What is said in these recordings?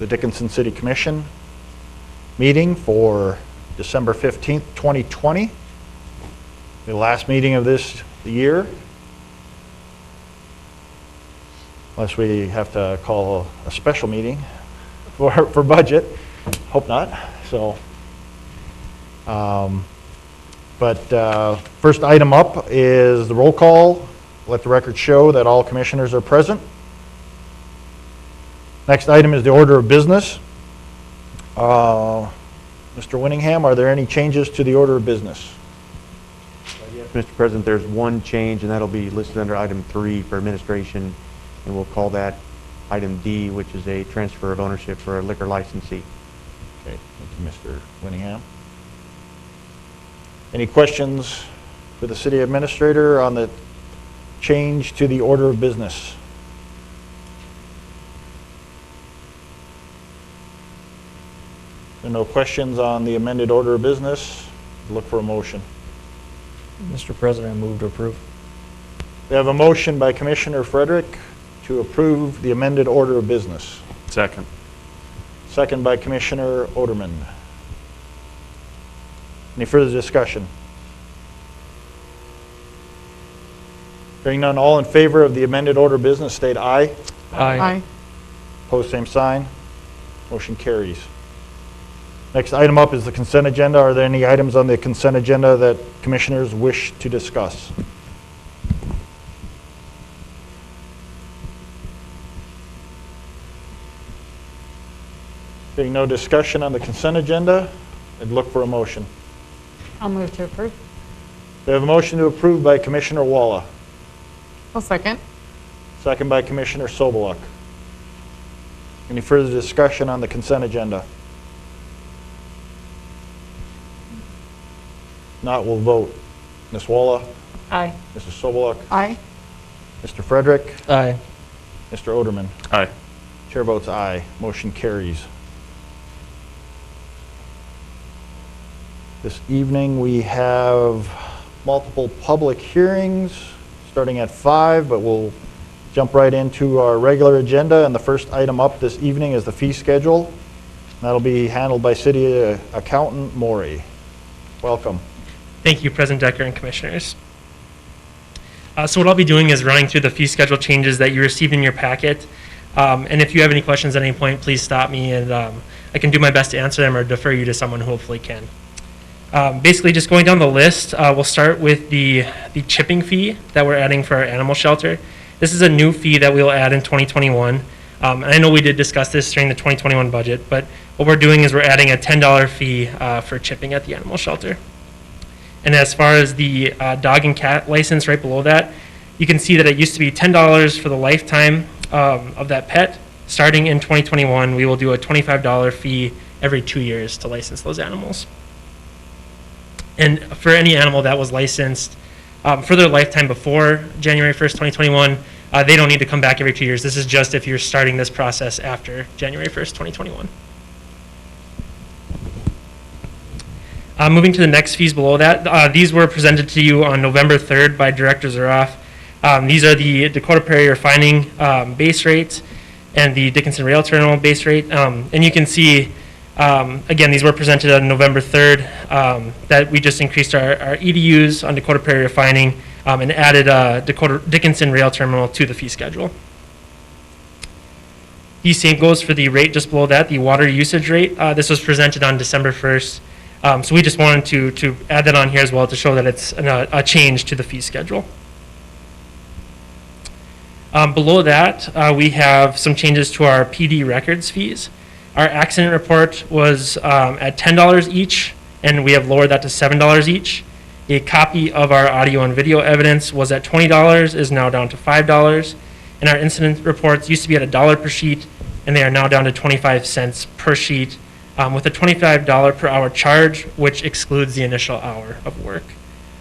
the Dickinson City Commission meeting for December 15th, 2020. The last meeting of this year. Unless we have to call a special meeting for budget. Hope not. So, first item up is the roll call. Let the record show that all commissioners are present. Next item is the order of business. Mr. Winningham, are there any changes to the order of business? Yes, Mr. President, there's one change, and that'll be listed under item 3 for administration, and we'll call that item D, which is a transfer of ownership for a liquor licensee. Okay, thank you, Mr. Winningham. Any questions for the city administrator on the change to the order of business? There are no questions on the amended order of business. Look for a motion. Mr. President, I move to approve. We have a motion by Commissioner Frederick to approve the amended order of business. Second. Second by Commissioner Oderman. Any further discussion? Hearing none, all in favor of the amended order of business state aye. Aye. Opposed, same sign. Motion carries. Next item up is the consent agenda. Are there any items on the consent agenda that commissioners wish to discuss? Being no discussion on the consent agenda, I'd look for a motion. I'll move to approve. We have a motion to approve by Commissioner Walla. I'll second. Second by Commissioner Soboluk. Any further discussion on the consent agenda? Not, we'll vote. Ms. Walla? Aye. Mrs. Soboluk? Aye. Mr. Frederick? Aye. Mr. Oderman? Aye. Chair votes aye. Motion carries. This evening we have multiple public hearings starting at 5, but we'll jump right into our regular agenda. And the first item up this evening is the fee schedule. That'll be handled by City Accountant Maury. Welcome. Thank you, President Decker and Commissioners. So what I'll be doing is running through the fee schedule changes that you received in your packet. And if you have any questions at any point, please stop me and I can do my best to answer them or defer you to someone who hopefully can. Basically, just going down the list, we'll start with the chipping fee that we're adding for our animal shelter. This is a new fee that we'll add in 2021. And I know we did discuss this during the 2021 budget, but what we're doing is we're adding a $10 fee for chipping at the animal shelter. And as far as the dog and cat license right below that, you can see that it used to be $10 for the lifetime of that pet. Starting in 2021, we will do a $25 fee every 2 years to license those animals. And for any animal that was licensed for their lifetime before January 1st, 2021, they don't need to come back every 2 years. This is just if you're starting this process after January 1st, 2021. Moving to the next fees below that, these were presented to you on November 3rd by Director Zuroff. These are the Dakota Prairie Refining base rates and the Dickinson Rail Terminal base rate. And you can see, again, these were presented on November 3rd, that we just increased our EDUs on Dakota Prairie Refining and added Dickinson Rail Terminal to the fee schedule. The same goes for the rate just below that, the water usage rate. This was presented on December 1st. So we just wanted to add that on here as well to show that it's a change to the fee schedule. Below that, we have some changes to our PD records fees. Our accident report was at $10 each, and we have lowered that to $7 each. A copy of our audio and video evidence was at $20, is now down to $5. And our incident reports used to be at $1 per sheet, and they are now down to 25 cents per sheet, with a $25 per hour charge, which excludes the initial hour of work.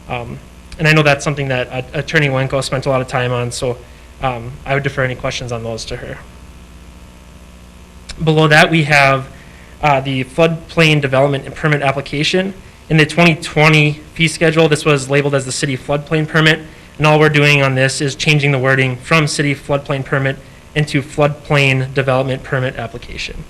And I know that's something that Attorney Wenko spent a lot of time on, so I would defer any questions on those to her. Below that, we have the floodplain development and permit application. In the 2020 fee schedule, this was labeled as the city floodplain permit, and all we're doing on this is changing the wording from city floodplain permit into floodplain development permit application.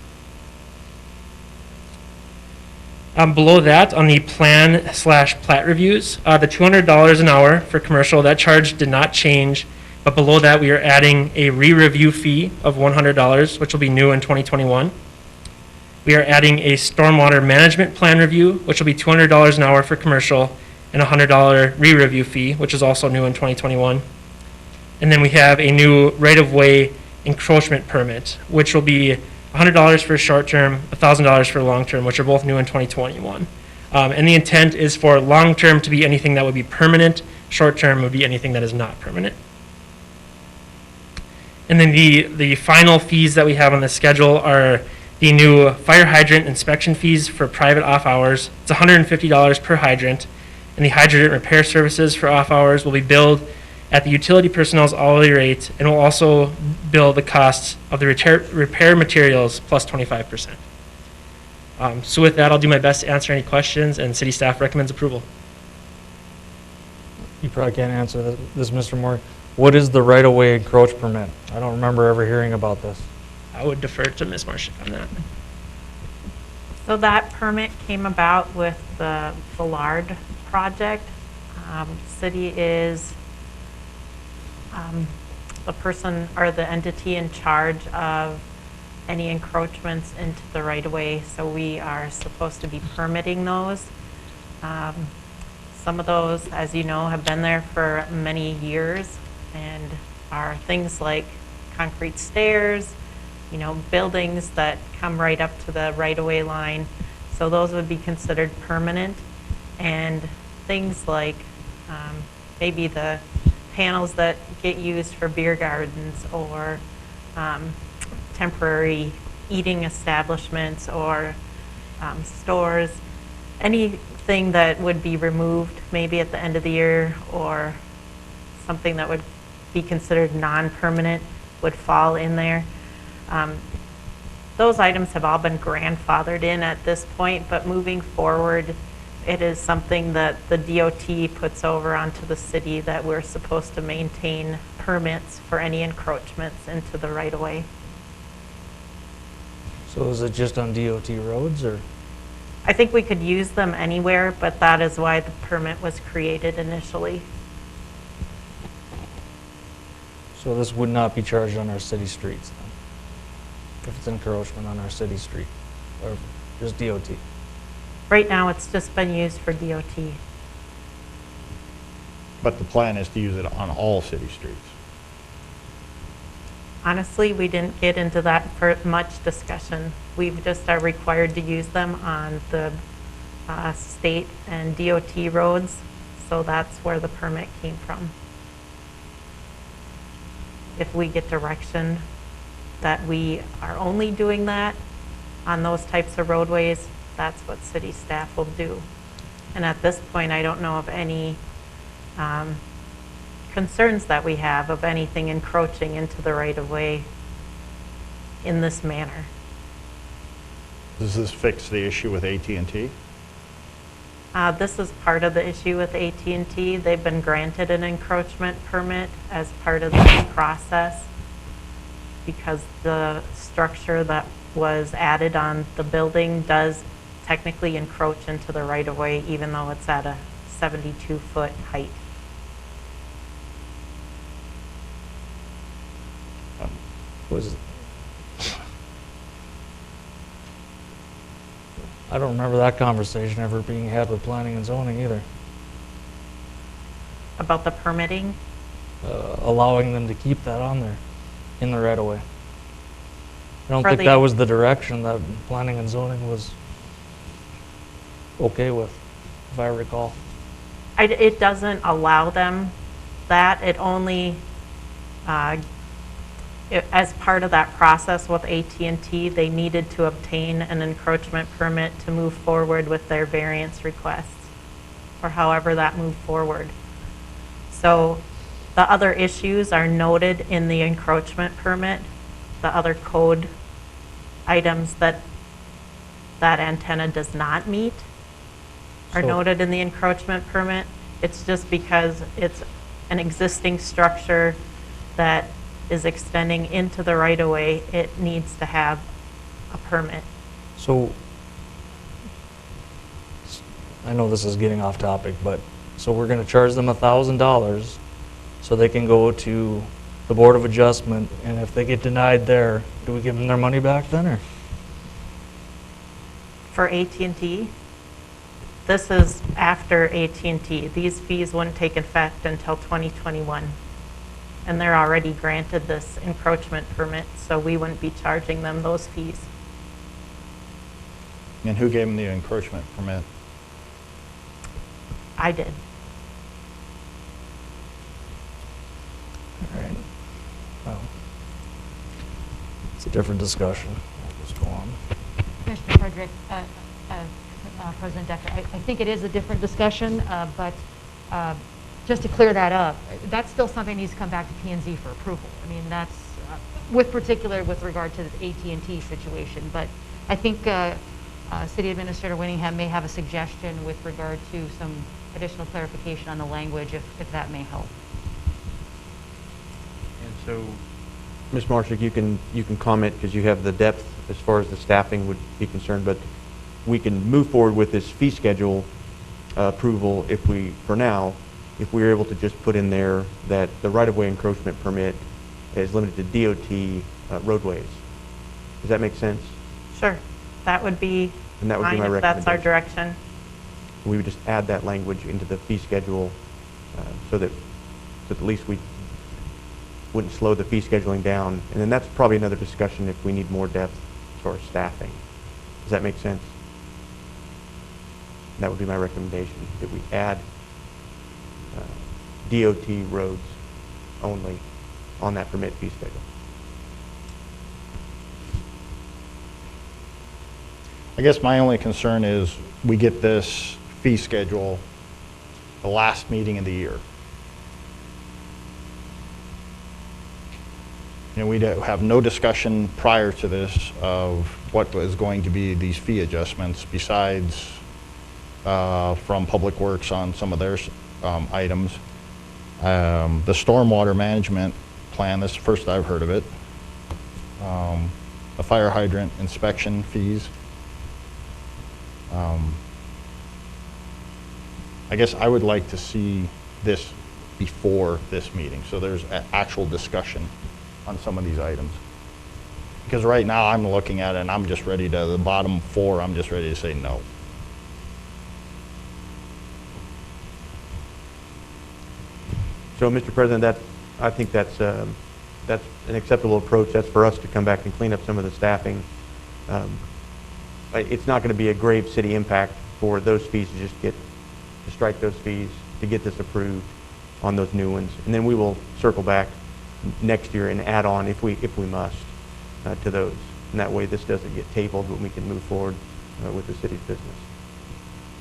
Below that, on the plan/plat reviews, the $200 an hour for commercial, that charge did not change. But below that, we are adding a re-review fee of $100, which will be new in 2021. We are adding a stormwater management plan review, which will be $200 an hour for commercial, and a $100 re-review fee, which is also new in 2021. And then we have a new right-of-way encroachment permit, which will be $100 for short-term, $1,000 for long-term, which are both new in 2021. And the intent is for long-term to be anything that would be permanent, short-term would be anything that is not permanent. And then the final fees that we have on the schedule are the new fire hydrant inspection fees for private off hours. It's $150 per hydrant, and the hydrant repair services for off hours will be billed at the utility personnel's hourly rate, and will also bill the costs of the repair materials plus 25%. So with that, I'll do my best to answer any questions, and city staff recommends approval. You probably can't answer this, Mr. Moore. What is the right-of-way encroach permit? I don't remember ever hearing about this. I would defer to Ms. Marshak on that. So that permit came about with the Villard project. City is the person or the entity in charge of any encroachments into the right-of-way, so we are supposed to be permitting those. Some of those, as you know, have been there for many years and are things like concrete stairs, buildings that come right up to the right-of-way line. So those would be considered permanent. And things like maybe the panels that get used for beer gardens or temporary eating establishments or stores, anything that would be removed maybe at the end of the year or something that would be considered non-permanent would fall in there. Those items have all been grandfathered in at this point, but moving forward, it is something that the DOT puts over onto the city that we're supposed to maintain permits for any encroachments into the right-of-way. So is it just on DOT roads, or? I think we could use them anywhere, but that is why the permit was created initially. So this would not be charged on our city streets then? If it's encroachment on our city street, or just DOT? Right now, it's just been used for DOT. But the plan is to use it on all city streets. Honestly, we didn't get into that for much discussion. We just are required to use them on the state and DOT roads, so that's where the permit came from. If we get direction that we are only doing that on those types of roadways, that's what city staff will do. And at this point, I don't know of any concerns that we have of anything encroaching into the right-of-way in this manner. Does this fix the issue with AT&T? This is part of the issue with AT&T. They've been granted an encroachment permit as part of this process because the structure that was added on the building does technically encroach into the right-of-way, even though it's at a 72-foot height. I don't remember that conversation ever being had with planning and zoning either. About the permitting, Allowing them to keep that on there, in the right-of-way. I don't For think the- that was the direction that planning and zoning was okay with, if I recall. it doesn't allow them that. It only, as part of that process with AT&T, they needed to obtain an encroachment permit to move forward with their variance requests, or however that moved forward. So the other issues are noted in the encroachment permit, the other code items that that antenna does not meet are So- noted in the encroachment permit. It's just because it's an existing structure that is extending into the right-of-way, it needs to have a permit. So I know this is getting off topic, but, so we're gonna charge them $1,000 so they can go to the Board of Adjustment, and if they get denied there, do we give them their money back then, or? For AT&T, this is after AT&T. These fees wouldn't take effect until 2021. And they're already granted this encroachment permit, so we wouldn't be charging them those fees. And who gave them the encroachment permit? I did. All right. Well, it's a different discussion. We'll just go on. Commissioner Frederick, President Decker, I think it is a different discussion, but just to clear that up, that's still something that needs to come back to P&Z for approval. I mean, that's with regard to the AT&T situation. But I think City Administrator Winningham may have a suggestion with regard to some additional clarification on the language, if that may help. And so, Ms. Marshak, you can comment because you have the depth as far as the staffing would be concerned, but we can move forward with this fee schedule approval for now, if we're able to just put in there that the right-of-way encroachment permit is limited to DOT roadways. Does that make sense? Sure. That would be And that would be fine my if that's our recommendation. direction. We would just add that language into the fee schedule so that at least we wouldn't slow the fee scheduling down. And then that's probably another discussion if we need more depth as far as staffing. Does that make sense? That would be my recommendation, that we add DOT roads only on that permit fee schedule. I guess my only concern is we get this fee schedule the last meeting of the year. And we have no discussion prior to this of what was going to be these fee adjustments besides from Public Works on some of their items. The stormwater management plan, this is the first I've heard of it. The fire hydrant inspection fees. I guess I would like to see this before this meeting, so there's actual discussion on some of these items. Because right now I'm looking at it and I'm just ready to, the bottom four, I'm just ready to say no. So, Mr. President, I think that's an acceptable approach. That's for us to come back and clean up some of the staffing. It's not going to be a grave city impact for those fees to strike those fees, to get this approved on those new ones. And then we will circle back next year and add on if we must to those. And that way this doesn't get tabled, but we can move forward with the city's business.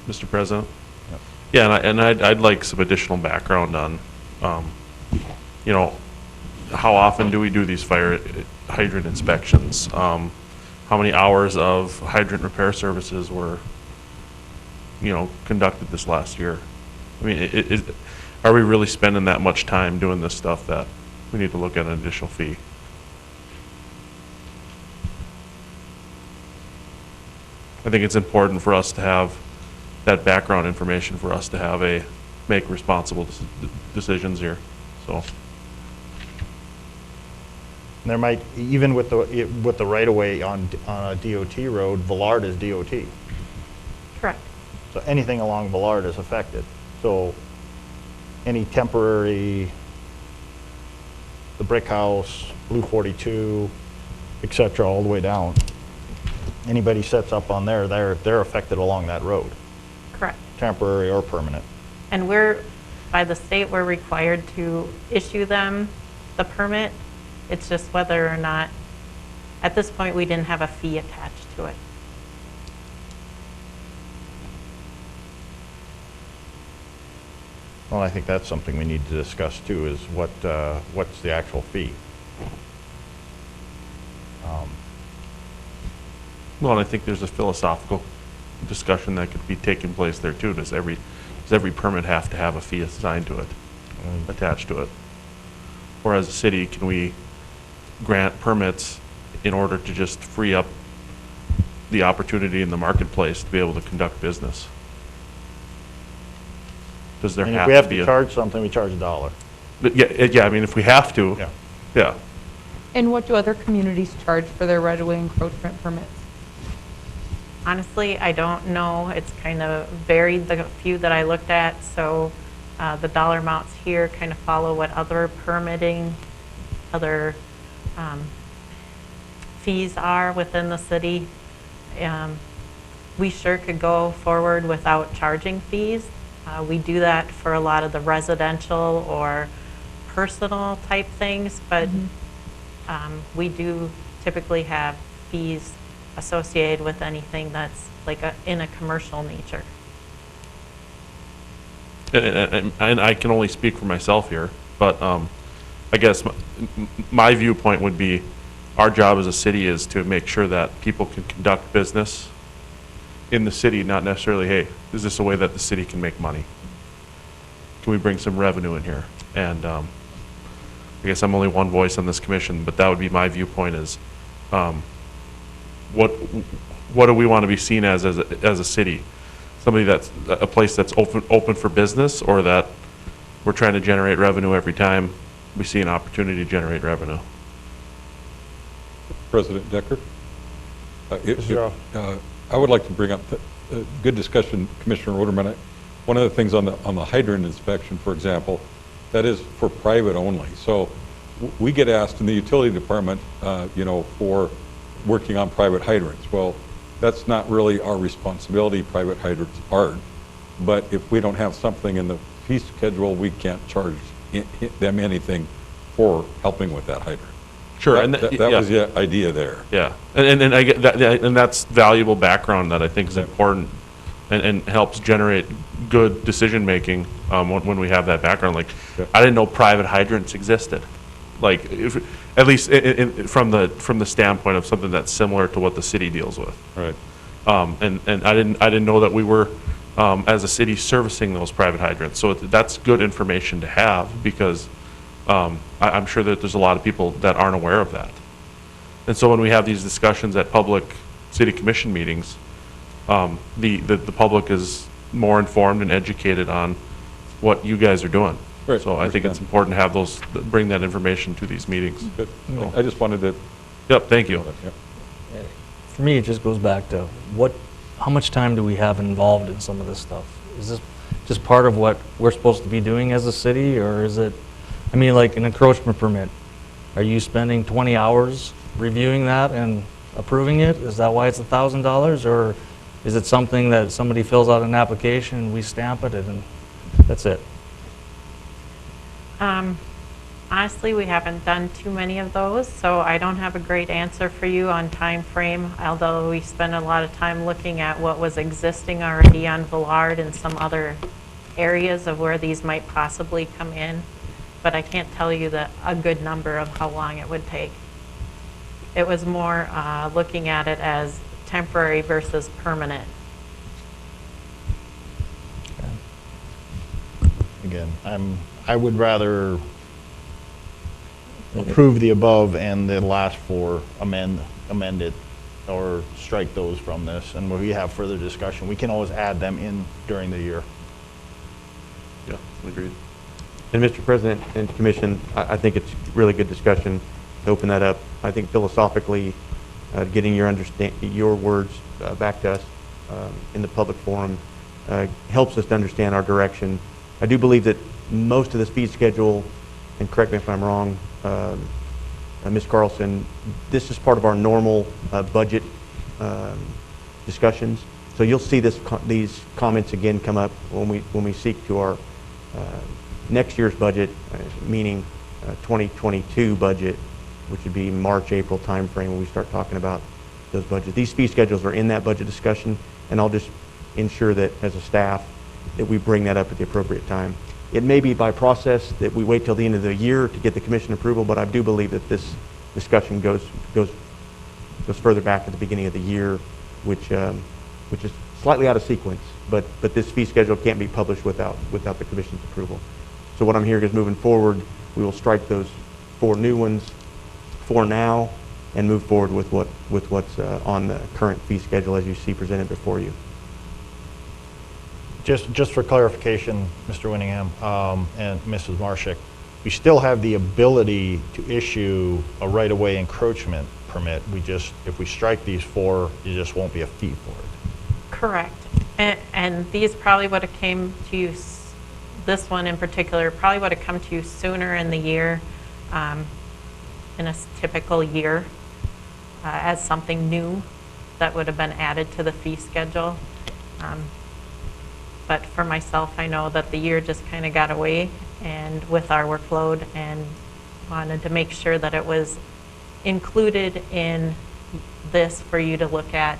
Mr. President? Yep. Yeah, and I'd like some additional background on, how often do we do these fire hydrant inspections? How many hours of hydrant repair services were, conducted this last year? I mean, are we really spending that much time doing this stuff that we need to look at an additional fee? I think it's important for us to have that background information for us to make responsible decisions here, so. There might, even with the right-of-way on a DOT road, Villard is DOT. Correct. So anything along Villard is affected. So any temporary, the brick house, Blue 42, et cetera, all the way down, anybody sets up on there, they're affected along that road, Correct. temporary or permanent. And by the state, we're required to issue them the permit. It's just whether or not, at this point, we didn't have a fee attached to it. Well, I think that's something we need to discuss too, is what's the actual fee? Well, and I think there's a philosophical discussion that could be taking place there too. Does every permit have to have a fee assigned to it, attached to it? Or as a city, can we grant permits in order to just free up the opportunity in the marketplace to be able to conduct business? Does there And if have we to have be to a? charge something, we charge $1. But yeah, I mean, if we have to. Yeah. Yeah. And what do other communities charge for their right-of-way encroachment permits? Honestly, I don't know. It's kind of varied, the few that I looked at, so the dollar amounts here kind of follow what other permitting, other fees are within the city. We sure could go forward without charging fees. We do that for a lot of the residential or personal type things, but we do typically have fees associated with anything that's like in a commercial nature. And I can only speak for myself here, but I guess my viewpoint would be, our job as a city is to make sure that people can conduct business in the city, not necessarily, hey, is this a way that the city can make money? Can we bring some revenue in here? And I guess I'm only one voice on this commission, but that would be my viewpoint is, what do we want to be seen as a city? Somebody that's, a place that's open for business, or that we're trying to generate revenue every time we see an opportunity to generate revenue? President Decker? Sure. I would like to bring up a good discussion, Commissioner Roderman. One of the things on the hydrant inspection, for example, that is for private only. So we get asked in the utility department, for working on private hydrants. Well, that's not really our responsibility. Private hydrants aren't. But if we don't have something in the fee schedule, we can't charge them anything for helping with that hydrant. Sure. That was the idea there. Yeah, and I get that, and that's valuable background that I think is important, and helps generate good decision-making when we have that background. Like, Yeah. I didn't know private hydrants existed. Like, at least from the standpoint of something that's similar to what the city deals with. Right. And I didn't know that we were, as a city, servicing those private hydrants. So that's good information to have, because I'm sure that there's a lot of people that aren't aware of that. And so when we have these discussions at public city commission meetings, the public is more informed and educated on what you guys are doing. Right, So I think it's understand. important to have those, bring that information to these meetings. Good. So- I just wanted to. Yep, thank you. Yeah. For me, it just goes back to how much time do we have involved in some of this stuff? Is this just part of what we're supposed to be doing as a city, or is it, I mean, like an encroachment permit? Are you spending 20 hours reviewing that and approving it? Is that why it's $1,000? Or is it something that somebody fills out an application, we stamp it, and that's it? Honestly, we haven't done too many of those, so I don't have a great answer for you on time frame, although we spend a lot of time looking at what was existing already on Villard and some other areas of where these might possibly come in. But I can't tell you a good number of how long it would take. It was more looking at it as temporary versus permanent. Again, I would rather approve the above and the last four amend it, or strike those from this, and when we have further discussion, we can always add them in during the year. Yeah, agreed. And Mr. President and Commission, I think it's really good discussion to open that up. I think philosophically, getting your words back to us in the public forum helps us to understand our direction. I do believe that most of this fee schedule, and correct me if I'm wrong, Ms. Carlson, this is part of our normal budget discussions. So you'll see these comments again come up when we seek to our next year's budget, meaning 2022 budget, which would be March, April timeframe when we start talking about those budgets. These fee schedules are in that budget discussion, and I'll just ensure that as a staff that we bring that up at the appropriate time. It may be by process that we wait till the end of the year to get the commission approval, but I do believe that this discussion goes further back to the beginning of the year, which is slightly out of sequence, but this fee schedule can't be published without the commission's approval. So what I'm hearing is, moving forward, we will strike those 4 new ones for now and move forward with what's on the current fee schedule as you see presented before you. Just for clarification, Mr. Winningham and Mrs. Marshak, we still have the ability to issue a right-of-way encroachment permit. If we strike these 4, there just won't be a fee for it. Correct. And these probably would have came to you, this one in particular, probably would have come to you sooner in the year, in a typical year, as something new that would have been added to the fee schedule. But for myself, I know that the year just kind of got away and with our workload, and wanted to make sure that it was included in this for you to look at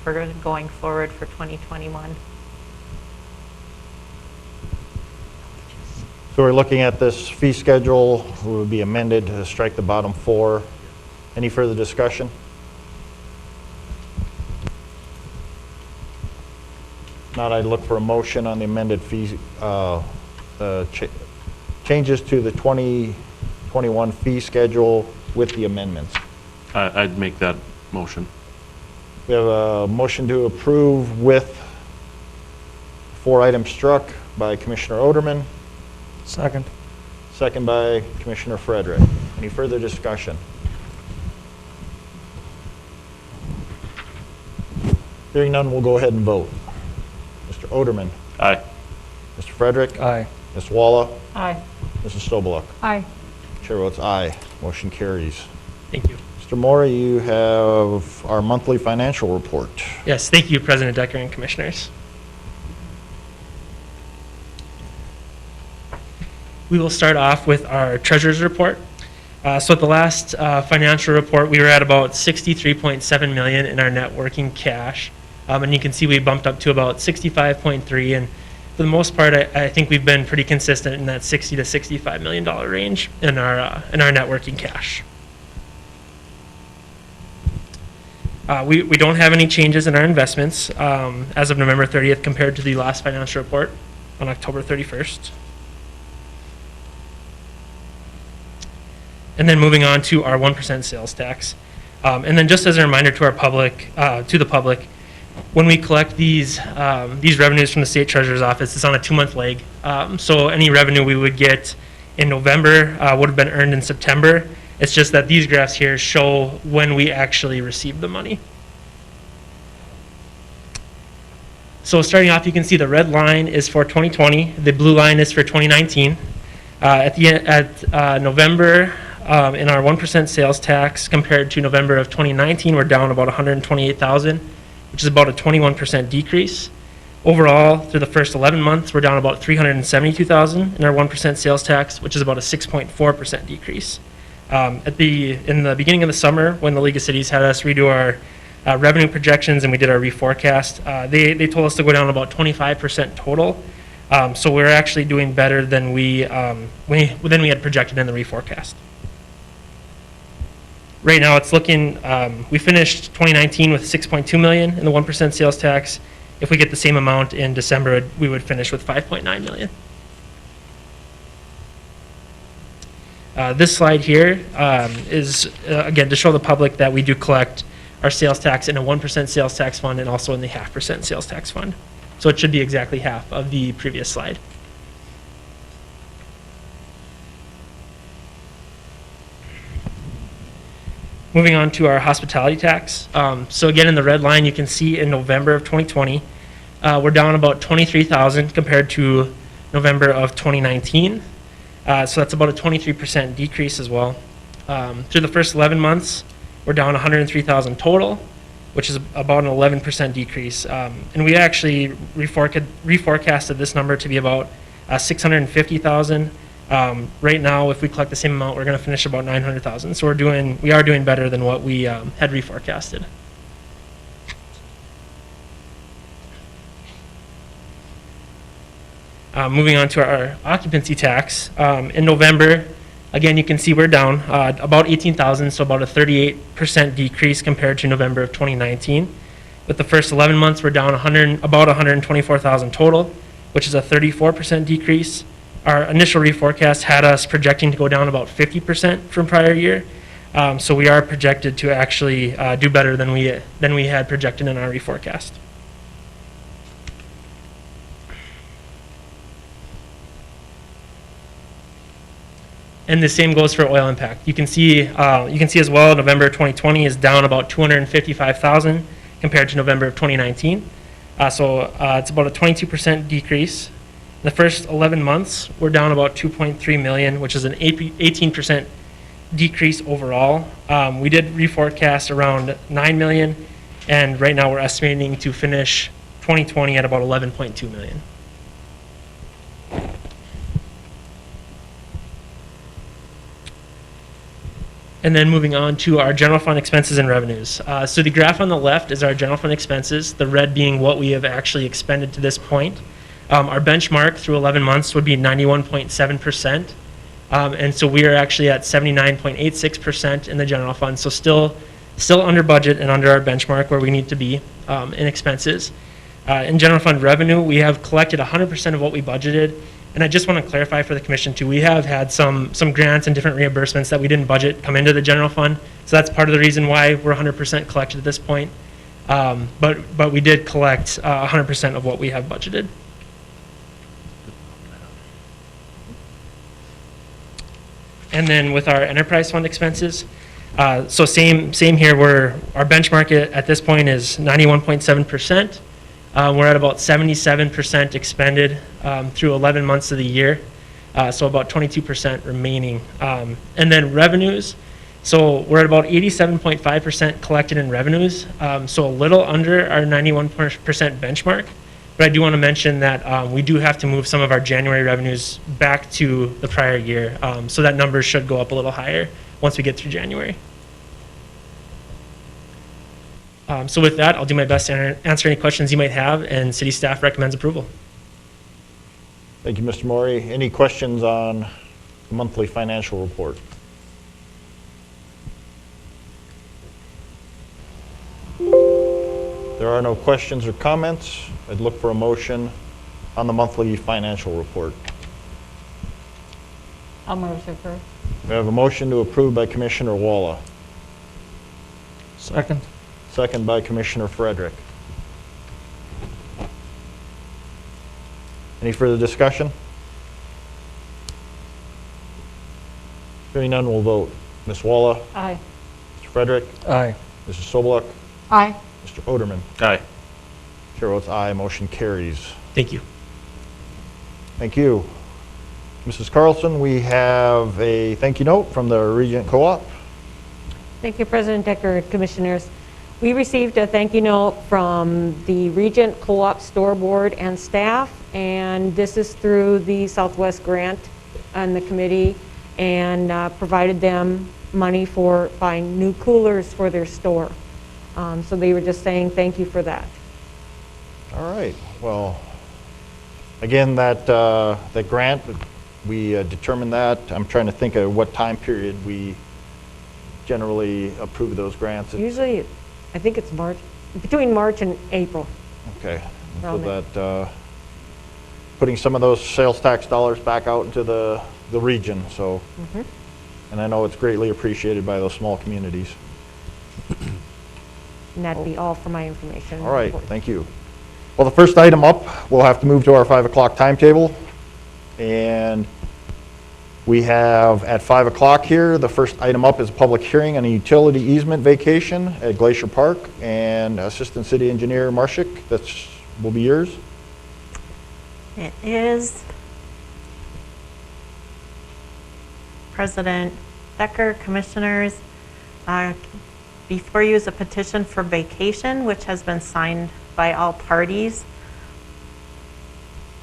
for going forward for 2021. So we're looking at this fee schedule, it would be amended to strike the bottom 4. Any further discussion? Not, I'd look for a motion on the amended fee, changes to the 2021 fee schedule with the amendments. I'd make that motion. We have a motion to approve with 4 items struck by Commissioner Oderman, Second. second by Commissioner Frederick. Any further discussion? Hearing none, we'll go ahead and vote. Mr. Oderman, Aye. Mr. Frederick, Aye. Ms. Walla, Aye. Mrs. Stobeluk. Aye. Chair votes aye. Motion carries. Thank you. Mr. Moore, you have our monthly financial report. Yes, thank you, President Decker and Commissioners. We will start off with our treasurer's report. So at the last financial report, we were at about $63.7 million in our net working cash. And you can see we bumped up to about 65.3, and for the most part, I think we've been pretty consistent in that $60 to $65 million range in our net working cash. We don't have any changes in our investments as of November 30th compared to the last financial report on October 31st. And then moving on to our 1% sales tax. And then just as a reminder to our public, when we collect these revenues from the state treasurer's office, it's on a 2-month lag. So any revenue we would get in November would have been earned in September. It's just that these graphs here show when we actually received the money. So starting off, you can see the red line is for 2020. The blue line is for 2019. At November, in our 1% sales tax compared to November of 2019, we're down about $128,000, which is about a 21% decrease. Overall, through the first 11 months, we're down about $372,000 in our 1% sales tax, which is about a 6.4% decrease. In the beginning of the summer, when the League of Cities had us redo our revenue projections and we did our reforecast, they told us to go down about 25% total. So we're actually doing better than we had projected in the reforecast. Right now, it's looking, we finished 2019 with $6.2 million in the 1% sales tax. If we get the same amount in December, we would finish with $5.9 million. This slide here is, again, to show the public that we do collect our sales tax in a 1% sales tax fund and also in the 0.5% sales tax fund. So it should be exactly half of the previous slide. Moving on to our hospitality tax. So again, in the red line, you can see in November of 2020, we're down about $23,000 compared to November of 2019. So that's about a 23% decrease as well. Through the first 11 months, we're down $103,000 total, which is about an 11% decrease. And we actually reforecasted this number to be about $650,000. Right now, if we collect the same amount, we're going to finish about $900,000. So we are doing better than what we had reforecasted. Moving on to our occupancy tax. In November, again, you can see we're down about $18,000, so about a 38% decrease compared to November of 2019. With the first 11 months, we're down about $124,000 total, which is a 34% decrease. Our initial reforecast had us projecting to go down about 50% from prior year. So we are projected to actually do better than we had projected in our reforecast. And the same goes for oil impact. You can see as well, November 2020 is down about 255,000 compared to November of 2019. So it's about a 22% decrease. The first 11 months, we're down about 2.3 million, which is an 18% decrease overall. We did reforecast around 9 million, and right now we're estimating to finish 2020 at about 11.2 million. And then moving on to our general fund expenses and revenues. So the graph on the left is our general fund expenses, the red being what we have actually expended to this point. Our benchmark through 11 months would be 91.7%. And so we are actually at 79.86% in the general fund. So still under budget and under our benchmark where we need to be in expenses. In general fund revenue, we have collected 100% of what we budgeted. And I just want to clarify for the commission too, we have had some grants and different reimbursements that we didn't budget come into the general fund. So that's part of the reason why we're 100% collected at this point. But we did collect 100% of what we have budgeted. And then with our enterprise fund expenses, so same here, where our benchmark at this point is 91.7%. We're at about 77% expended through 11 months of the year, so about 22% remaining. And then revenues, so we're at about 87.5% collected in revenues, so a little under our 91% benchmark. But I do want to mention that we do have to move some of our January revenues back to the prior year, so that number should go up a little higher once we get through January. So with that, I'll do my best to answer any questions you might have, and city staff recommends approval. Thank you, Mr. Maury. Any questions on the monthly financial report? There are no questions or comments. I'd look for a motion on the monthly financial report. I'll move to approve. We have a motion to approve by Commissioner Walla, Second. second by Commissioner Frederick. Any further discussion? Hearing none, we'll vote. Ms. Walla, Aye. Mr. Frederick, Aye. Mrs. Sobeluk, Aye. Mr. Oderman. Aye. Chair votes aye, motion carries. Thank you. Thank you. Mrs. Carlson, we have a thank you note from the Regent Co-op. Thank you, President Decker and Commissioners. We received a thank you note from the Regent Co-op Store Board and staff, and this is through the Southwest Grant and the committee, and provided them money for buying new coolers for their store. So they were just saying thank you for that. All right, well, again, that grant, we determined that. I'm trying to think of what time period we generally approve those grants. Usually, I think it's March, between March and April. Okay, so Around there. that, putting some of those sales tax dollars back out into the region, so. And I know it's greatly appreciated by those small communities. And that'd be all for my information. All right, thank you. Well, the first item up, we'll have to move to our 5 o'clock timetable. And we have at 5 o'clock here, the first item up is a public hearing on a utility easement vacation at Glacier Park. And Assistant City Engineer Marshik, that will be yours. It is. President Decker, Commissioners, before you is a petition for vacation, which has been signed by all parties.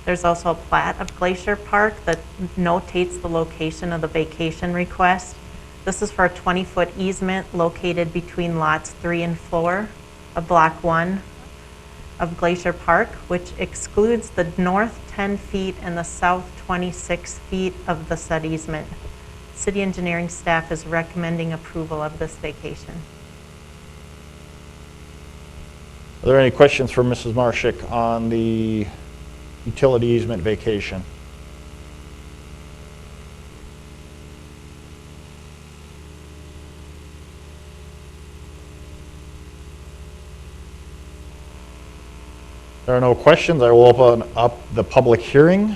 There's also a plat of Glacier Park that notates the location of the vacation request. This is for a 20-foot easement located between lots 3 and 4 of Block 1 of Glacier Park, which excludes the north 10 feet and the south 26 feet of the said easement. City engineering staff is recommending approval of this vacation. Are there any questions for Mrs. Marshik on the utility easement vacation? There are no questions. I will open up the public hearing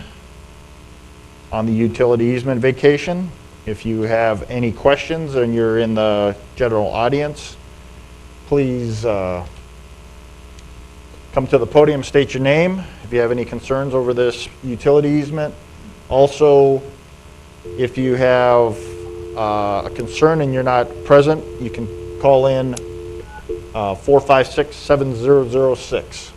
on the utility easement vacation. If you have any questions and you're in the general audience, please come to the podium, state your name. If you have any concerns over this utility easement. Also, if you have a concern and you're not present, you can call in 456-7006.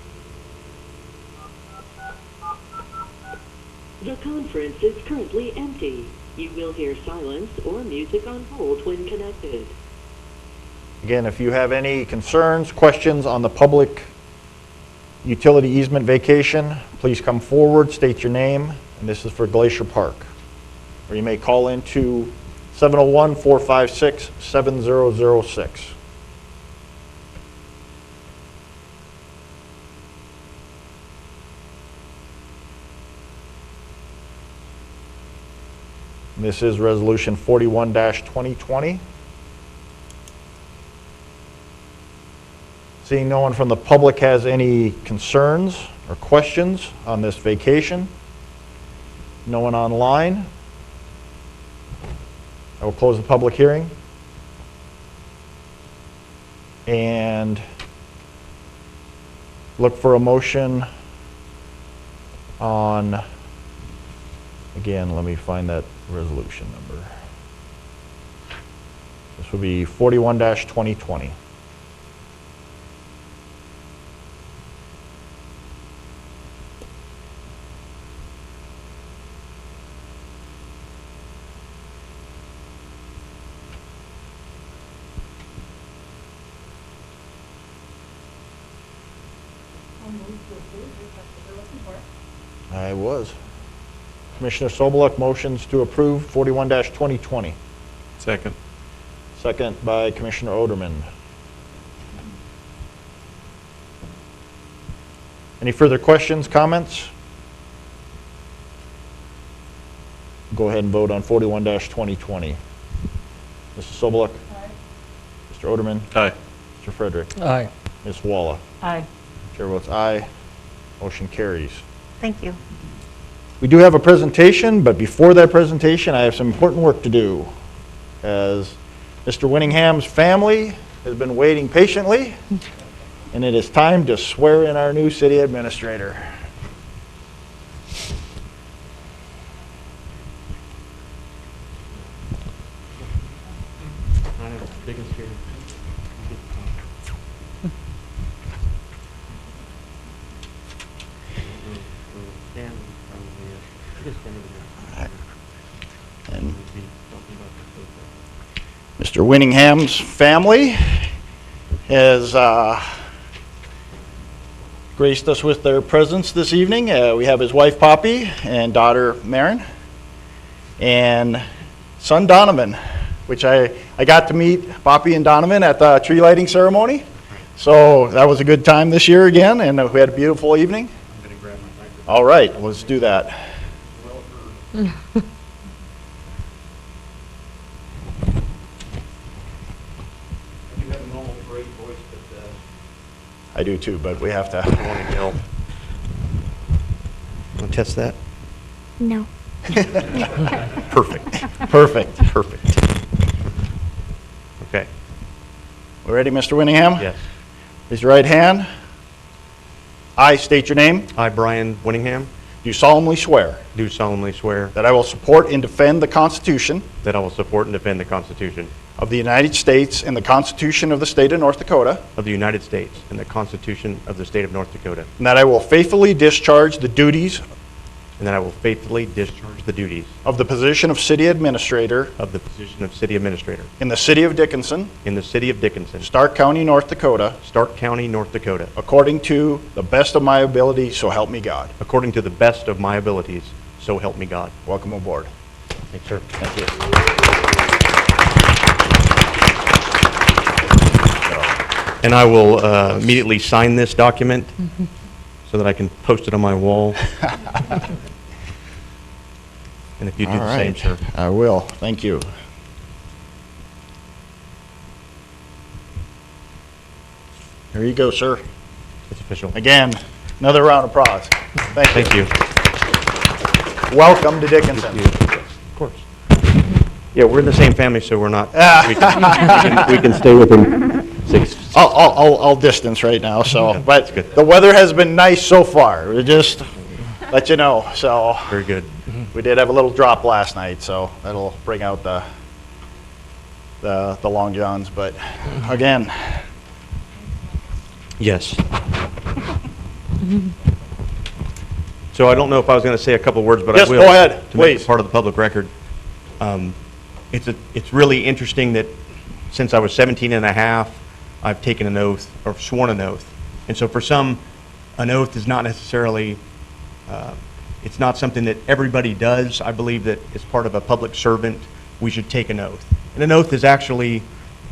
The conference is currently empty. You will hear silence or music on hold when connected. Again, if you have any concerns, questions on the public utility easement vacation, please come forward, state your name, and this is for Glacier Park. Or you may call into 701-456-7006. This is Resolution 41-2020. Seeing no one from the public has any concerns or questions on this vacation, no one online, I will close the public hearing. And look for a motion on, again, let me find that resolution number. This will be 41-2020. I was. Commissioner Sobeluk motions to approve 41-2020. Second. Second by Commissioner Oderman. Any further questions, comments? Go ahead and vote on 41-2020. Mrs. Sobeluk? Aye. Mr. Oderman? Aye. Mr. Frederick? Aye. Ms. Walla? Aye. Chair votes aye. Motion carries. Thank you. We do have a presentation, but before that presentation, I have some important work to do. As Mr. Winningham's family has been waiting patiently, and it is time to swear in our new city administrator. And Mr. Winningham's family has graced us with their presence this evening. We have his wife Poppy and daughter Marin and son Donovan, which I got to meet Poppy and Donovan at the tree lighting ceremony. So that was a good time this year again, and we had a beautiful evening. I'm going to grab my microphone. All right, let's do that. I do too, but we have to. Want to yell? Want to test that? No. Perfect. Perfect. Perfect. Okay. We ready, Mr. Winningham? Yes. Raise your right hand. I state your name. I, Brian Winningham, Do solemnly swear do solemnly swear that I will support and defend the Constitution that I will support and defend the Constitution of the United States and the Constitution of the State of North Dakota, of the United States and the Constitution of the State of North Dakota, and that I will faithfully discharge the duties and that I will faithfully discharge the duties of the position of City Administrator of the position of City Administrator in the City of Dickinson, in the City of Dickinson, Stark County, North Dakota, Stark County, North Dakota, according to the best of my ability, so help me God. according to the best of my abilities, so help me God. Welcome aboard. Thanks, sir. Thank you. And I will immediately sign this document so that I can post it on my wall. And if you do All the same, right. sir. I will. Thank you. There you go, sir. It's official. Again, another round of applause. Thank you. Thank you. Welcome to Dickinson. Of course. Yeah, we're in the same family, so we're not, Ah. we can stay within 6. I'll distance right now, so, Yeah, but that's good. the weather has been nice so far, just let you know, so. Very good. We did have a little drop last night, so that'll bring out the long johns, but again, Yes. So I don't know if I was going to say a couple words, but I Yes, will. go ahead, To make please. it part of the public record. It's really interesting that since I was 17 and a half, I've taken an oath, or sworn an oath. And so for some, an oath is not necessarily, it's not something that everybody does. I believe that as part of a public servant, we should take an oath. And an oath is actually,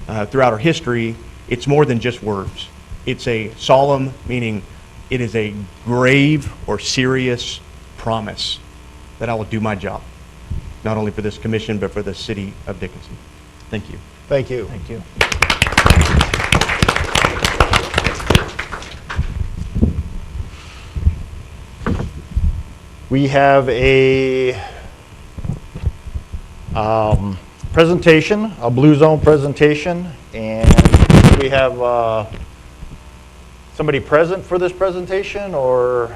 throughout our history, it's more than just words. It's a solemn, meaning it is a grave or serious promise that I will do my job, not only for this commission, but for the city of Dickinson. Thank you. thank you. Thank you. We have a presentation, a Blue Zone presentation, and we have somebody present for this presentation, or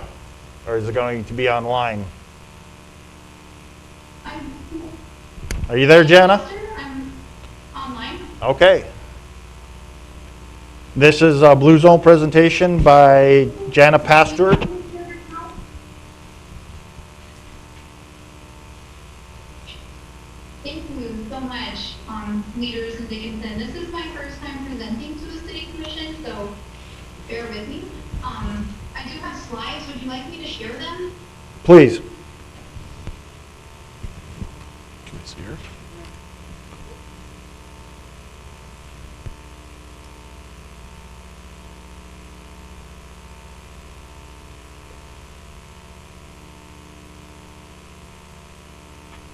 is it going to be online? Are you there, Jana? I'm online. Okay. This is a Blue Zone presentation by Jana Pastor. Thank you so much, leaders in Dickinson. This is my first time presenting to the City Commission, so bear with me. I do have slides. Would you like me to share them? Please. Can we see her?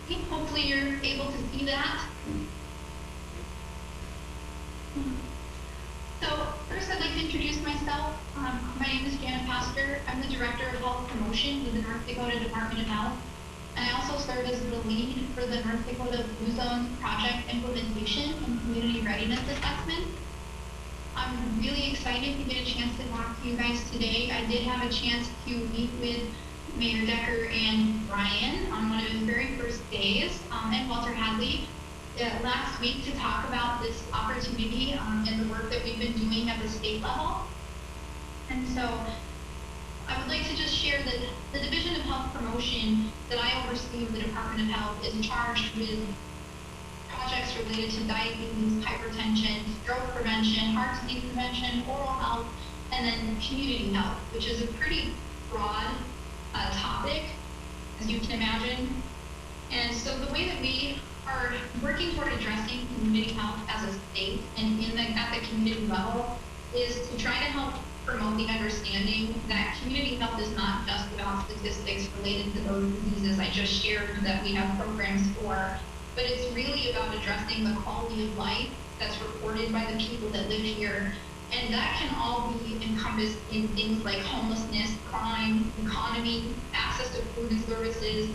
Okay, hopefully you're able to see that. So first I'd like to introduce myself. My name is Janet Pastor. I'm the Director of Health Promotion with the North Dakota Department of Health. And I also serve as the lead for the North Dakota Blue Zone project implementation and community readiness assessment. I'm really excited to get a chance to talk to you guys today. I did have a chance to meet with Mayor Decker and Ryan on one of his very first days, and Walter Hadley last week to talk about this opportunity and the work that we've been doing at the state level. And so I would like to just share that the Division of Health Promotion that I oversee with the Department of Health is charged with projects related to diabetes, hypertension, stroke prevention, heart disease prevention, oral health, and then community health, which is a pretty broad topic, as you can imagine. And so the way that we are working toward addressing community health as a state and at the community level is to try to help promote the understanding that community health is not just about statistics related to those diseases I just shared that we have programs for, but it's really about addressing the quality of life that's reported by the people that live here. And that can all be encompassed in things like homelessness, crime, economy, access to food and services,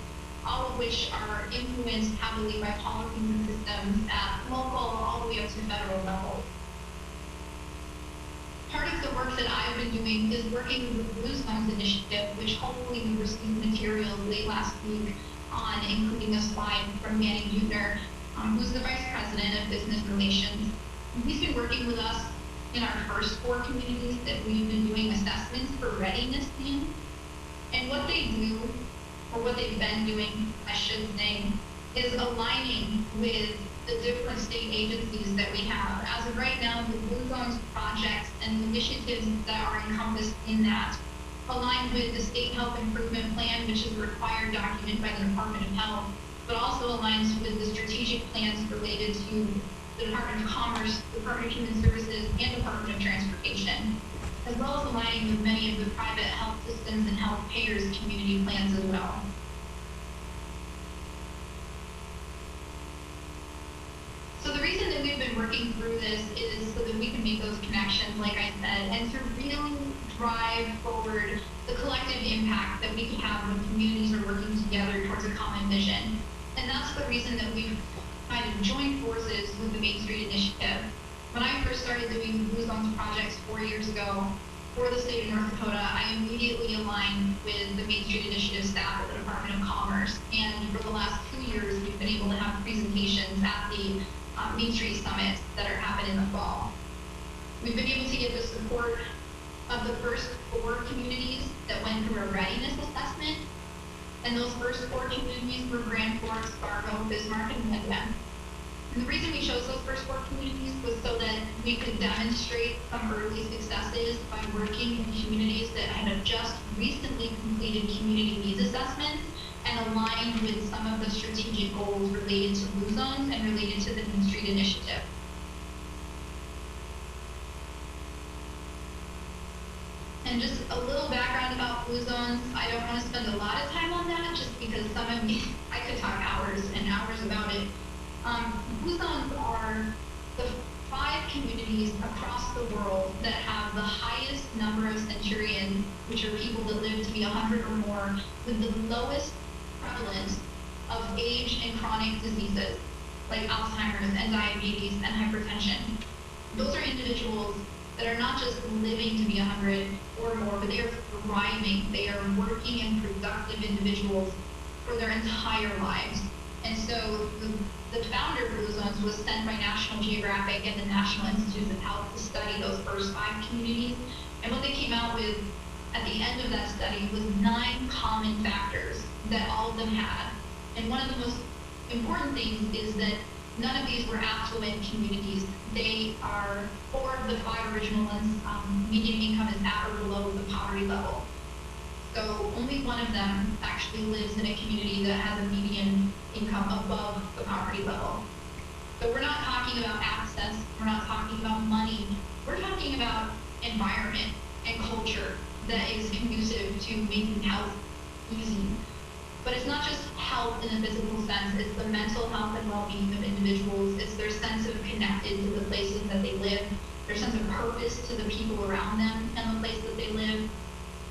all of which are influenced heavily by policies and systems at local all the way up to federal level. Part of the work that I've been doing is working with the Blue Zones Initiative, which hopefully we received materials late last week on, including a slide from Manny Hübner, who's the Vice President of Business Relations. And he's been working with us in our first 4 communities that we've been doing assessments for readiness in. And what they do, or what they've been doing, I should say, is aligning with the different state agencies that we have. As of right now, the Blue Zones projects and initiatives that are encompassed in that align with the State Health Improvement Plan, which is a required document by the Department of Health, but also aligns with the strategic plans related to the Department of Commerce, Department of Human Services, and Department of Transportation, as well as aligning with many of the private health systems and health payers' community plans as well. So the reason that we've been working through this is so that we can make those connections, like I said, and to really drive forward the collective impact that we can have when communities are working together towards a common vision. And that's the reason that we've kind of joined forces with the Main Street Initiative. When I first started doing Blue Zones projects 4 years ago for the state of North Dakota, I immediately aligned with the Main Street Initiative staff at the Department of Commerce. And for the last 2 years, we've been able to have presentations at the Main Street Summits that are happening in the fall. We've been able to get the support of the first 4 communities that went through a readiness assessment. And those first 4 communities were Grand Forks, Fargo, Bismarck, and Windham. And the reason we chose those first 4 communities was so that we could demonstrate some early successes by working in communities that had just recently completed community needs assessments and aligned with some of the strategic goals related to Blue Zones and related to the Main Street Initiative. And just a little background about Blue Zones. I don't want to spend a lot of time on that just because some of me, I could talk hours and hours about it. Blue Zones are the 5 communities across the world that have the highest number of centurions, which are people that live to be 100 or more, with the lowest prevalence of age and chronic diseases like Alzheimer's and diabetes and hypertension. Those are individuals that are not just living to be 100 or more, but they are thriving. They are working and productive individuals for their entire lives. And so the founder of Blue Zones was sent by National Geographic and the National Institutes of Health to study those first 5 communities. And what they came out with at the end of that study was 9 common factors that all of them had. And one of the most important things is that none of these were affluent communities. They are 4 of the 5 original ones, median income is at or below the poverty level. So only one of them actually lives in a community that has a median income above the poverty level. So we're not talking about access, we're not talking about money, we're talking about environment and culture that is conducive to making health easy. But it's not just health in a physical sense, it's the mental health and well-being of individuals, it's their sense of connected to the places that they live, their sense of purpose to the people around them and the place that they live.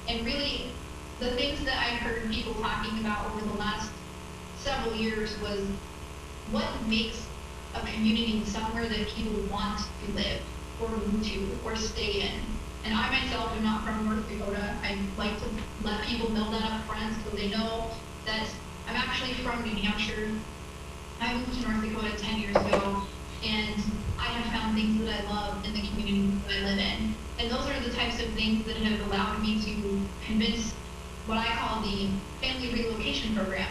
And really, the things that I heard people talking about over the last several years was what makes a community somewhere that people want to live or move to or stay in. And I myself am not from North Dakota. I like to let people know that up front so they know that I'm actually from New Hampshire. I moved to North Dakota 10 years ago, and I have found things that I love in the community that I live in. And those are the types of things that have allowed me to convince what I call the family relocation program,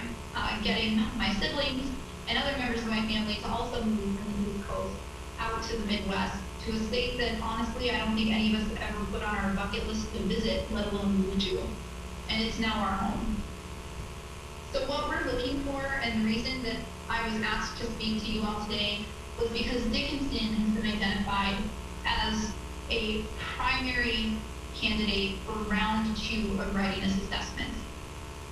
getting my siblings and other members of my family to also move from the East Coast out to the Midwest, to a state that honestly I don't think any of us have ever put on our bucket list to visit, let alone move to. And it's now our home. So what we're looking for, and the reason that I was asked to speak to you all today, was because Dickinson has been identified as a primary candidate for round 2 of readiness assessments.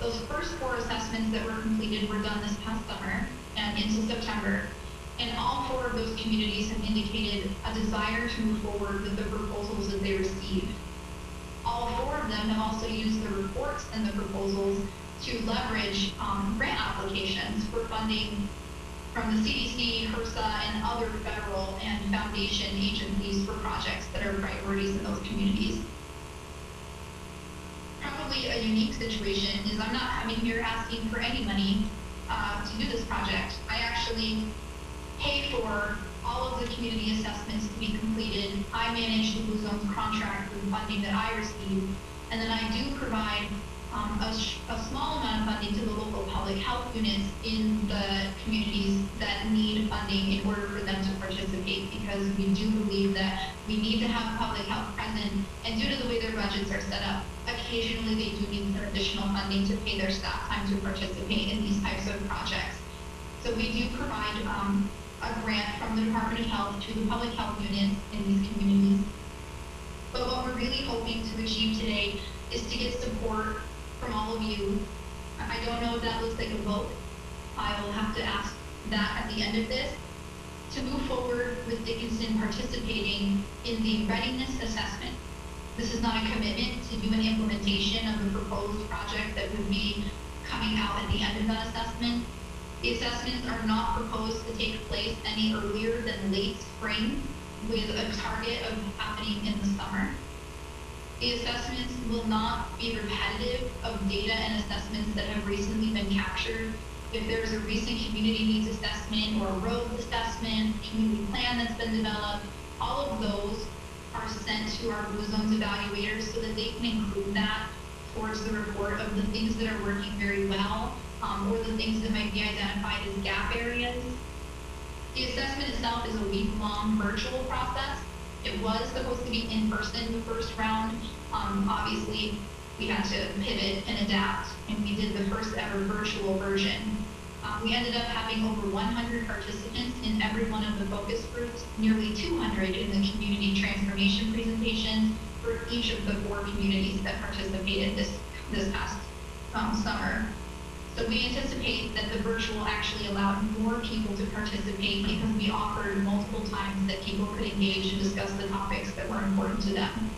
Those first 4 assessments that were completed were done this past summer and into September, and all 4 of those communities have indicated a desire to move forward with the proposals that they received. All 4 of them have also used the reports and the proposals to leverage grant applications for funding from the CDC, HRSA, and other federal and foundation agencies for projects that are priorities in those communities. Probably a unique situation is I'm not coming here asking for any money to do this project. I actually pay for all of the community assessments to be completed. I manage the Blue Zones contract with the funding that I receive, and then I do provide a small amount of funding to the local public health units in the communities that need funding in order for them to participate, because we do believe that we need to have public health present, and due to the way their budgets are set up, occasionally they do need some additional funding to pay their staff time to participate in these types of projects. So we do provide a grant from the Department of Health to the public health units in these communities. But what we're really hoping to achieve today is to get support from all of you. I don't know if that looks like a vote. I will have to ask that at the end of this, to move forward with Dickinson participating in the readiness assessment. This is not a commitment to do an implementation of the proposed project that would be coming out at the end of that assessment. The assessments are not proposed to take place any earlier than late spring, with a target of happening in the summer. The assessments will not be repetitive of data and assessments that have recently been captured. If there's a recent community needs assessment or a road assessment, community plan that's been developed, all of those are sent to our Blue Zones evaluators so that they can include that towards the report of the things that are working very well, or the things that might be identified as gap areas. The assessment itself is a week-long virtual process. It was supposed to be in person the first round. Obviously, we had to pivot and adapt, and we did the first ever virtual version. We ended up having over 100 participants in every one of the focus groups, nearly 200 in the community transformation presentations for each of the 4 communities that participated this past summer. So we anticipate that the virtual actually allowed more people to participate because we offered multiple times that people could engage and discuss the topics that were important to them.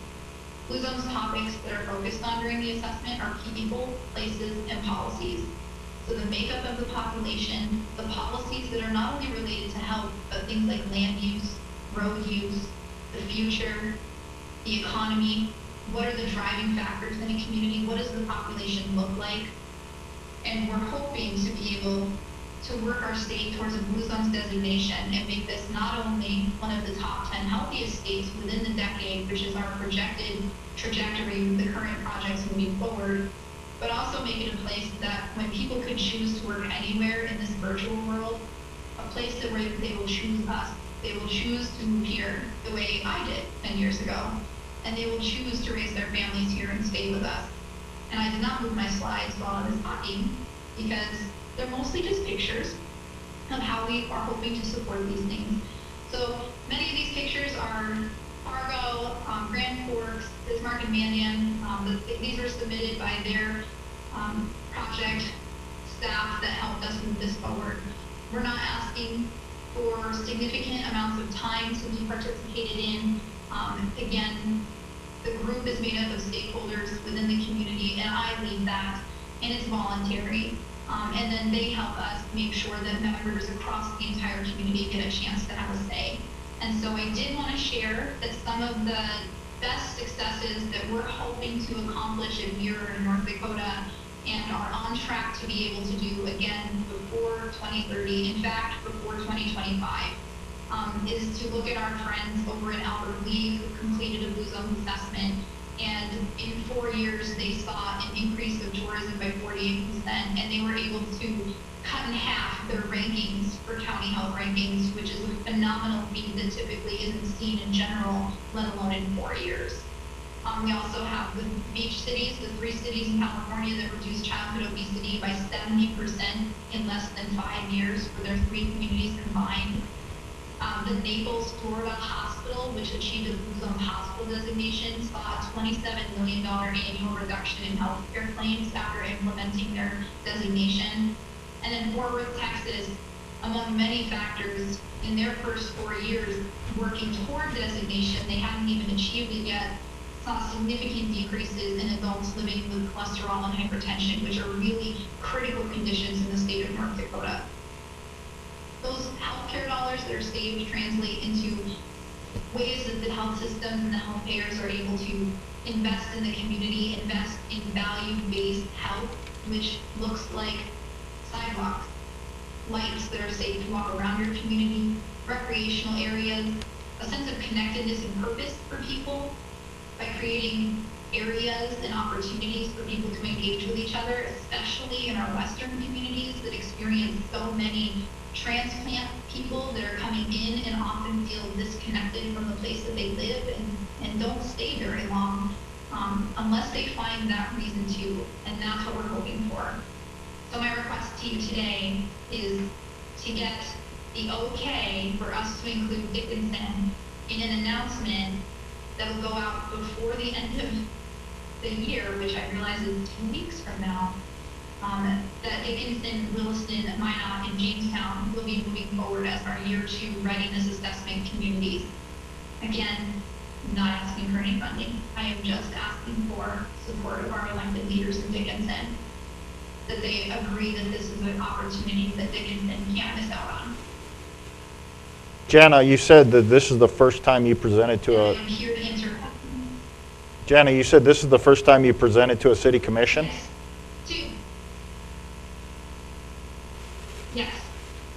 Blue Zone's topics that are focused on during the assessment are people, places, and policies. So the makeup of the population, the policies that are not only related to health, but things like land use, road use, the future, the economy, what are the driving factors in a community, what does the population look like? And we're hoping to be able to work our state towards a Blue Zones designation and make this not only one of the top 10 healthiest states within the decade, which is our projected trajectory with the current projects moving forward, but also make it a place that when people could choose to work anywhere in this virtual world, a place that where they will choose us. They will choose to move here the way I did 10 years ago, and they will choose to raise their families here and stay with us. And I did not move my slides while I was talking because they're mostly just pictures of how we are hoping to support these things. So many of these pictures are Fargo, Grand Forks, Bismarck, and Mandan. These were submitted by their project staff that helped us move this forward. We're not asking for significant amounts of time to be participated in. Again, the group is made up of stakeholders within the community, and I lead that, and it's voluntary. And then they help us make sure that members across the entire community get a chance to have a say. And so I did want to share that some of the best successes that we're hoping to accomplish in Mirror in North Dakota and are on track to be able to do again before 2030, in fact, before 2025. Is to look at our friends over in Albert Lee who completed a Blue Zones assessment, and in 4 years they saw an increase of tourism by 48%, and they were able to cut in half their rankings for county health rankings, which is a phenomenal feat that typically isn't seen in general, let alone in 4 years. We also have the beach cities, the 3 cities in California that reduced childhood obesity by 70% in less than 5 years for their 3 communities combined. The Naples, Florida hospital, which achieved a Blue Zone hospital designation, saw a $27 million annual reduction in healthcare claims after implementing their designation. And then Fort Worth, Texas, among many factors, in their first 4 years working toward designation, they hadn't even achieved it yet, saw significant decreases in adults living with cholesterol and hypertension, which are really critical conditions in the state of North Dakota. Those healthcare dollars that are saved translate into ways that the health systems and the health payers are able to invest in the community, invest in value-based health, which looks like sidewalks, lights that are safe to walk around your community, recreational areas, a sense of connectedness and purpose for people by creating areas and opportunities for people to engage with each other, especially in our Western communities that experience so many transplant people that are coming in and often feel disconnected from the place that they live and don't stay very long unless they find that reason to, and that's what we're hoping for. So my request to you today is to get the okay for us to include Dickinson in an announcement that will go out before the end of the year, which I realize is 2 weeks from now. That Dickinson, Williston, Minot, and Jamestown will be moving forward as our year 2 readiness assessment communities. Again, I'm not asking for any funding. I am just asking for support of our elected leaders in Dickinson. that they agree that this is an opportunity that Dickinson can't miss out on. Jana, you said that this is the first time you presented to And a, I'm here to answer questions. Jana, you said this is the first time you presented to a city commission? Yes. Two. Yes.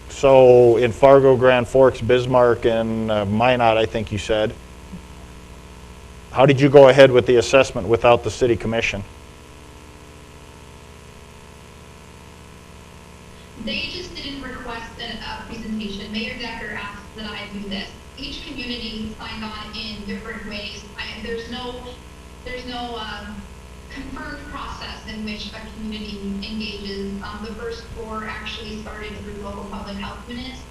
So in Fargo, Grand Forks, Bismarck, and Minot, I think you said. How did you go ahead with the assessment without the city commission? They just didn't request a presentation. Mayor Decker asked that I do this. Each community signed on in different ways. There's no confirmed process in which a community engages. The first 4 actually started through local public health units.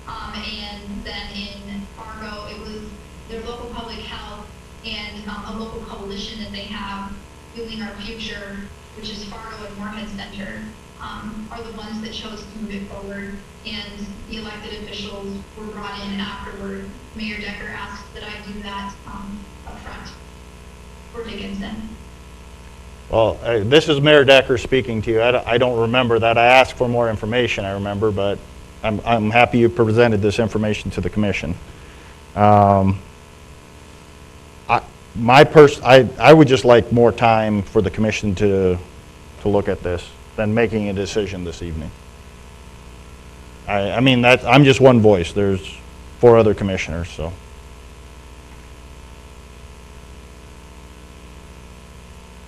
And then in Fargo, it was their local public health and a local coalition that they have, Fueling Our Future, which is Fargo and Moorhead Center, are the ones that chose to move it forward. And the elected officials were brought in afterward. Mayor Decker asked that I do that up front for Dickinson. Well, this is Mayor Decker speaking to you. I don't remember that. I asked for more information, I remember, but I'm happy you presented this information to the commission. I would just like more time for the commission to look at this than making a decision this evening. I mean, I'm just one voice. There's 4 other commissioners, so.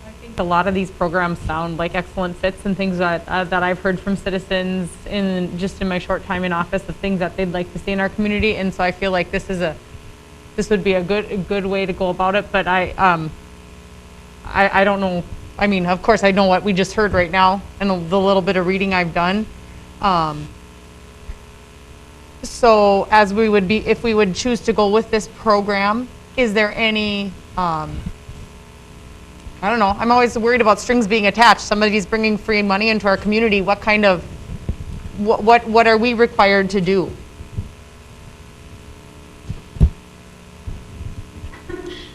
I think a lot of these programs sound like excellent fits and things that I've heard from citizens in my short time in office of things that they'd like to see in our community. And so I feel like this would be a good way to go about it. But I don't know. I mean, of course, I know what we just heard right now and the little bit of reading I've done. So as we would be, if we would choose to go with this program, is there any, I don't know, I'm always worried about strings being attached. Somebody's bringing free money into our community. What kind of, what are we required to do?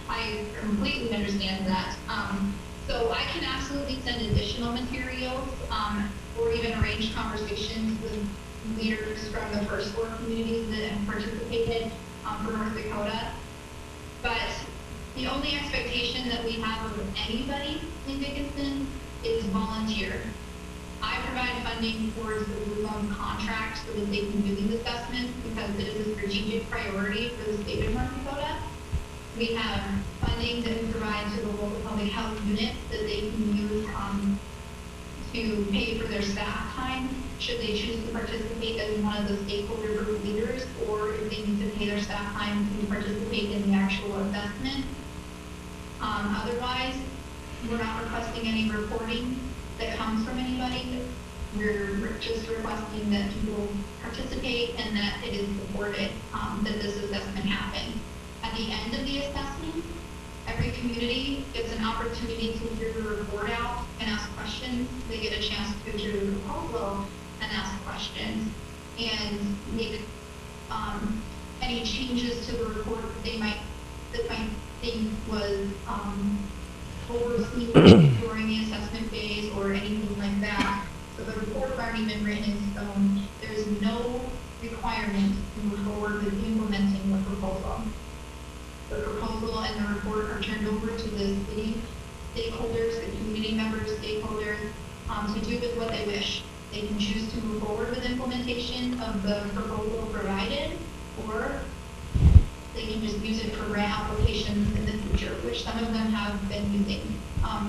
I completely understand that. So I can absolutely send additional materials, or even arrange conversations with leaders from the first 4 communities that have participated for North Dakota. But the only expectation that we have of anybody in Dickinson is volunteer. I provide funding towards the Blue Zone contract so that they can do these assessments because it is a strategic priority for the state of North Dakota. We have funding that we provide to the local public health units that they can use to pay for their staff time should they choose to participate as one of the stakeholder group leaders, or if they need to pay their staff time to participate in the actual assessment. Otherwise, we're not requesting any reporting that comes from anybody. We're just requesting that people participate and that it is supported, that this assessment happen. At the end of the assessment, every community gets an opportunity to hear the report out and ask questions. They get a chance to hear the proposal and ask questions and make any changes to the report that they might think was overseen during the assessment phase or anything like that. So the reports aren't even written in stone. There is no requirement to move forward with implementing the proposal. The proposal and the report are turned over to the city stakeholders, the community members, stakeholders, to do with what they wish. They can choose to move forward with implementation of the proposal provided, or they can just use it for grant applications in the future, which some of them have been using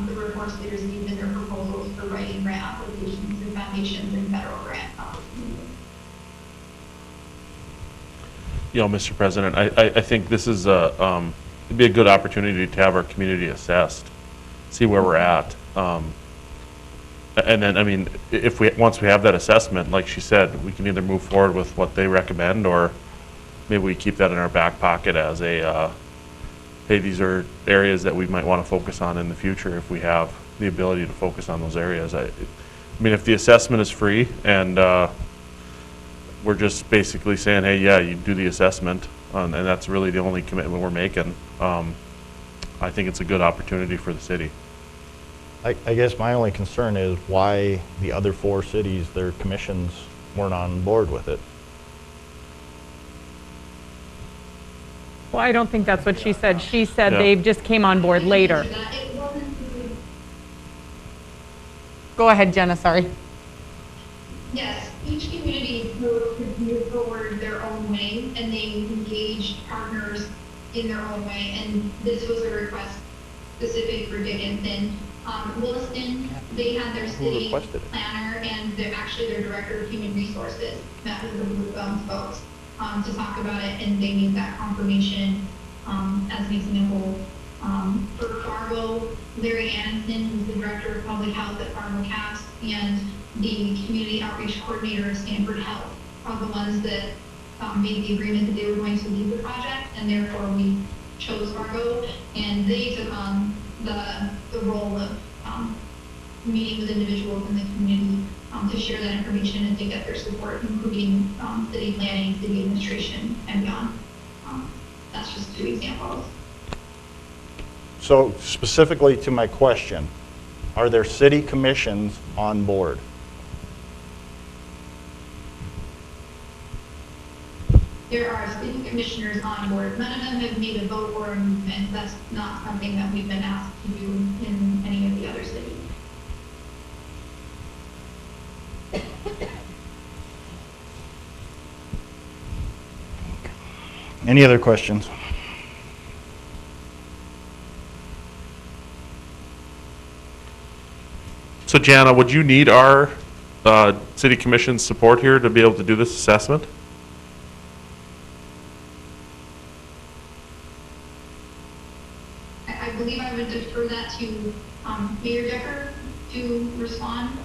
the reports they received in their proposals for writing grant applications and foundations and federal grant opportunities. You know, Mr. President, I think this is it'd be a good opportunity to have our community assessed, see where we're at. And then, I mean, once we have that assessment, like she said, we can either move forward with what they recommend, or maybe we keep that in our back pocket as a, hey, these are areas that we might want to focus on in the future if we have the ability to focus on those areas. I mean, if the assessment is free and we're just basically saying, hey, yeah, you do the assessment, and that's really the only commitment we're making, I think it's a good opportunity for the city. I guess my only concern is why the other 4 cities, their commissions weren't on board with it. Well, I don't think that's what she said. She said Yeah. they just came on board later. It wasn't. Go ahead, Jenna, sorry. Yes, each community could move forward their own way, and they engaged partners in their own way, and this was a request specific for Dickinson. Williston, they had their city requested it? planner and actually their director of human resources met with the Blue Thumbs folks to talk about it, and they made that confirmation as an example. For Fargo, Larry Anderson, who's the director of public health at Fargo CAPS, and the community outreach coordinator of Stanford Health are the ones that made the agreement that they were going to lead the project, and therefore we chose Fargo, and they took on the role of meeting with individuals in the community to share that information and to get their support, including city planning, city administration, and beyond. That's just 2 examples. So specifically to my question, are there city commissions on board? There are city commissioners on board. None of them have made a vote or a movement. That's not something that we've been asked to do in any of the other cities. Any other questions? So Jana, would you need our city commission's support here to be able to do this assessment? I believe I would defer that to Mayor Decker to respond,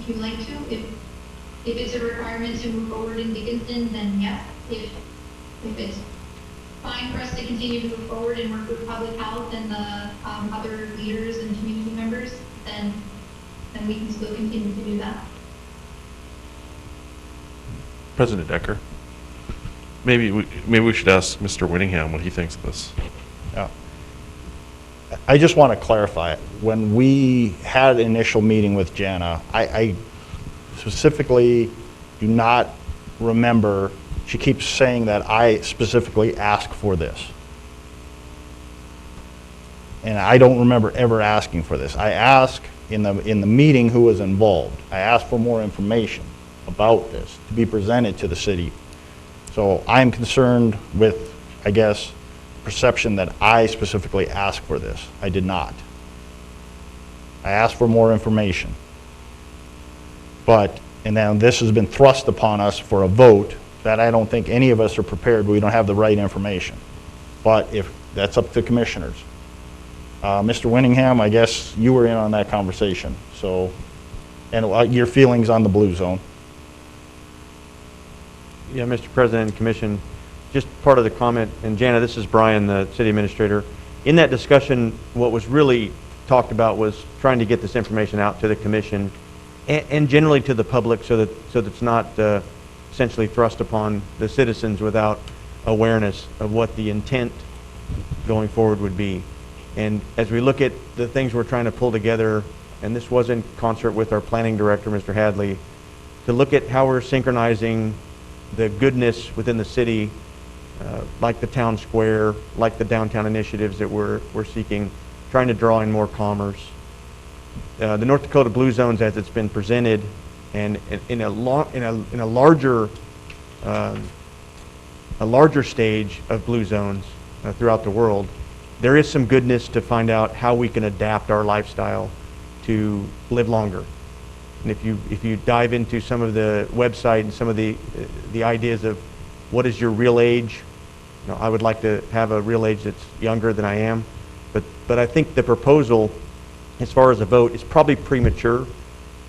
if you'd like to. If it's a requirement to move forward in Dickinson, then yes. If it's fine for us to continue to move forward and work with public health and the other leaders and community members, then we can still continue to do that. President Decker, maybe we should ask Mr. Winningham what he thinks of this. Yeah. I just want to clarify, when we had an initial meeting with Jana, I specifically do not remember, she keeps saying that I specifically asked for this. And I don't remember ever asking for this. I asked in the meeting who was involved. I asked for more information about this to be presented to the city. So I'm concerned with, I guess, perception that I specifically asked for this. I did not. I asked for more information. And then this has been thrust upon us for a vote that I don't think any of us are prepared. We don't have the right information. But if that's up to commissioners. Mr. Winningham, I guess you were in on that conversation. So, and your feelings on the blue zone. Yeah, Mr. President and Commission, just part of the comment, and Jana, this is Brian, the city administrator. In that discussion, what was really talked about was trying to get this information out to the commission and generally to the public so that it's not essentially thrust upon the citizens without awareness of what the intent going forward would be. And as we look at the things we're trying to pull together, and this was in concert with our planning director, Mr. Hadley, to look at how we're synchronizing the goodness within the city, like the town square, like the downtown initiatives that we're seeking, trying to draw in more commerce. The North Dakota Blue Zones, as it's been presented, and in a larger stage of blue zones throughout the world, there is some goodness to find out how we can adapt our lifestyle to live longer. And if you dive into some of the website and some of the ideas of what is your real age, I would like to have a real age that's younger than I am, but I think the proposal, as far as a vote, is probably premature.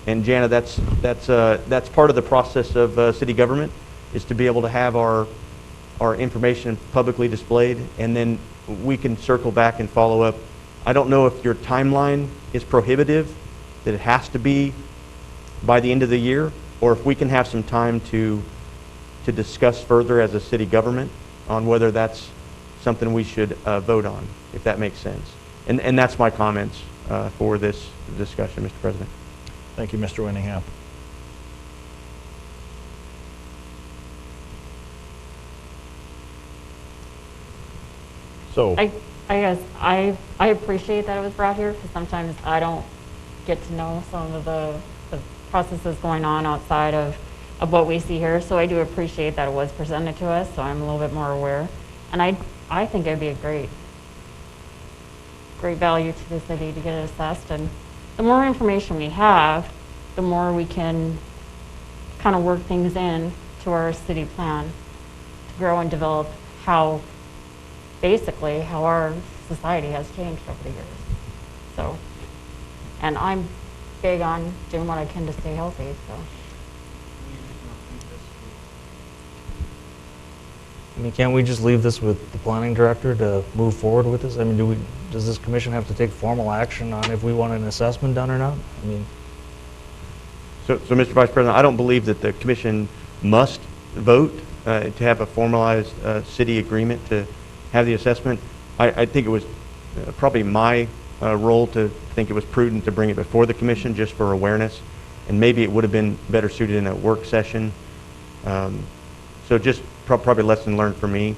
And Jana, that's part of the process of city government, is to be able to have our information publicly displayed, and then we can circle back and follow up. I don't know if your timeline is prohibitive, that it has to be by the end of the year, or if we can have some time to discuss further as a city government on whether that's something we should vote on, if that makes sense. And that's my comments for this discussion, Mr. President. Thank you, Mr. Winningham. So, I guess I appreciate that it was brought here, because sometimes I don't get to know some of the processes going on outside of what we see here. So I do appreciate that it was presented to us, so I'm a little bit more aware. And I think it'd be a great value to the city to get it assessed. And the more information we have, the more we can kind of work things in to our city plan to grow and develop basically how our society has changed over the years. So, and I'm big on doing what I can to stay healthy, so. I mean, can't we just leave this with the planning director to move forward with this? I mean, does this commission have to take formal action on if we want an assessment done or not? I mean, So, Mr. Vice President, I don't believe that the commission must vote to have a formalized city agreement to have the assessment. I think it was probably my role to think it was prudent to bring it before the commission just for awareness, and maybe it would have been better suited in a work session. So just probably lesson learned for me.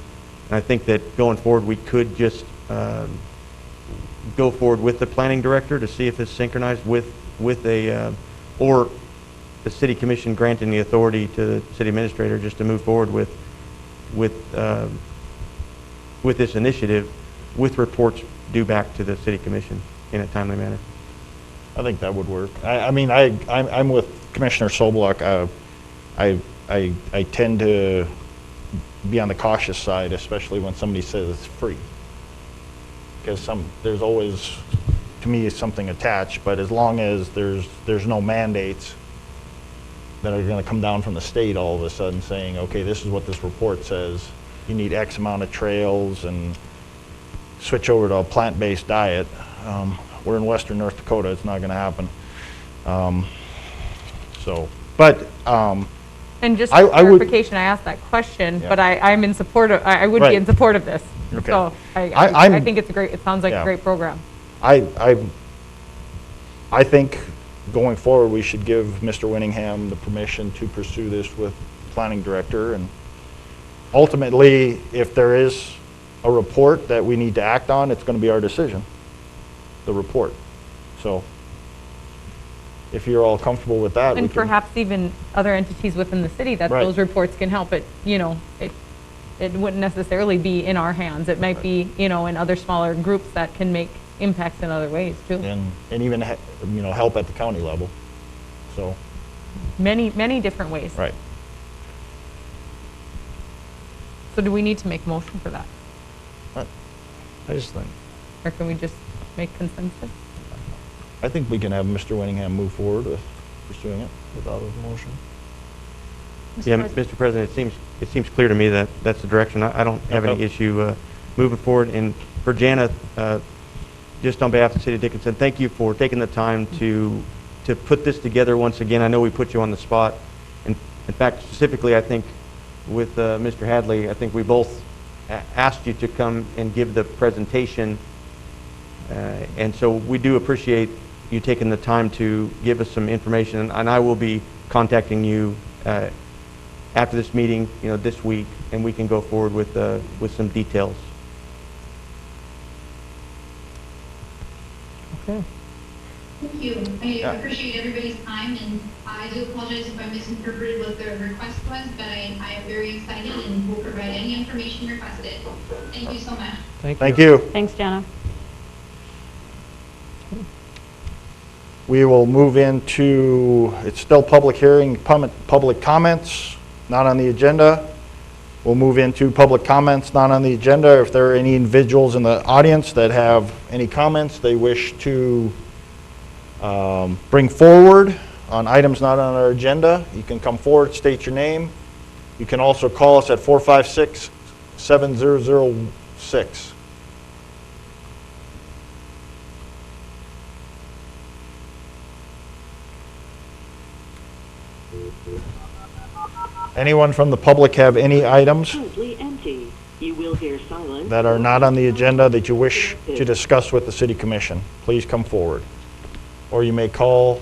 And I think that going forward, we could just go forward with the planning director to see if it's synchronized with or the city commission granting the authority to the city administrator just to move forward with this initiative, with reports due back to the city commission in a timely manner. I think that would work. I mean, I'm with Commissioner Sobeluk. I tend to be on the cautious side, especially when somebody says it's free. Because there's always, to me, something attached, but as long as there's no mandates that are going to come down from the state all of a sudden saying, okay, this is what this report says. You need X amount of trails and switch over to a plant-based diet. We're in western North Dakota. It's not going to happen. And just I for would- clarification, I asked that question, Yeah. but I'm in support of, I would be Right. in support of this. Okay. So I'm- I think it's it sounds like Yeah. a great program. I think going forward, we should give Mr. Winningham the permission to pursue this with the planning director. And ultimately, if there is a report that we need to act on, it's going to be our decision, the report. So if you're all comfortable with that, we And can. perhaps even other entities within the city that Right. those reports can help it, it wouldn't necessarily be in our hands. It might be, in other smaller groups that can make impacts in other ways too. And even, help at the county level. So, Many, many different ways. right. So do we need to make a motion for that? I just think, Or can we just make consensus? I think we can have Mr. Winningham move forward with pursuing it. without a motion. Yeah, Mr. President, it seems clear to me that that's the direction. I don't have any Okay. issue moving forward. And for Jana, just on behalf of the city of Dickinson, thank you for taking the time to put this together once again. I know we put you on the spot. And in fact, specifically, I think with Mr. Hadley, I think we both asked you to come and give the presentation. And so we do appreciate you taking the time to give us some information. And I will be contacting you after this meeting, this week, and we can go forward with some details. Okay. Thank you. I appreciate everybody's time, and I do apologize if I misinterpreted what the request was, but I am very excited and will provide any information requested. Thank you so much. Thank you. Thanks, Jana. We will move into, it's still public hearing, public comments, not on the agenda. We'll move into public comments, not on the agenda. If there are any individuals in the audience that have any comments they wish to bring forward on items not on our agenda, you can come forward, state your name. You can also call us at 456-7006. Anyone from the public have any items? Currently empty. You will hear silence that are or not on the music agenda that you wish disconnected. to discuss with the city commission, please come forward. Or you may call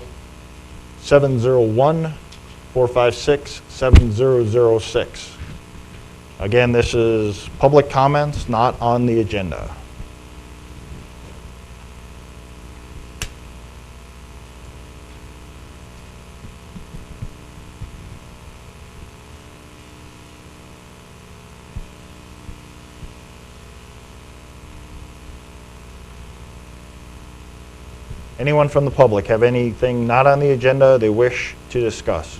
701-456-7006. Again, this is public comments not on the agenda. Anyone from the public have anything not on the agenda they wish to discuss?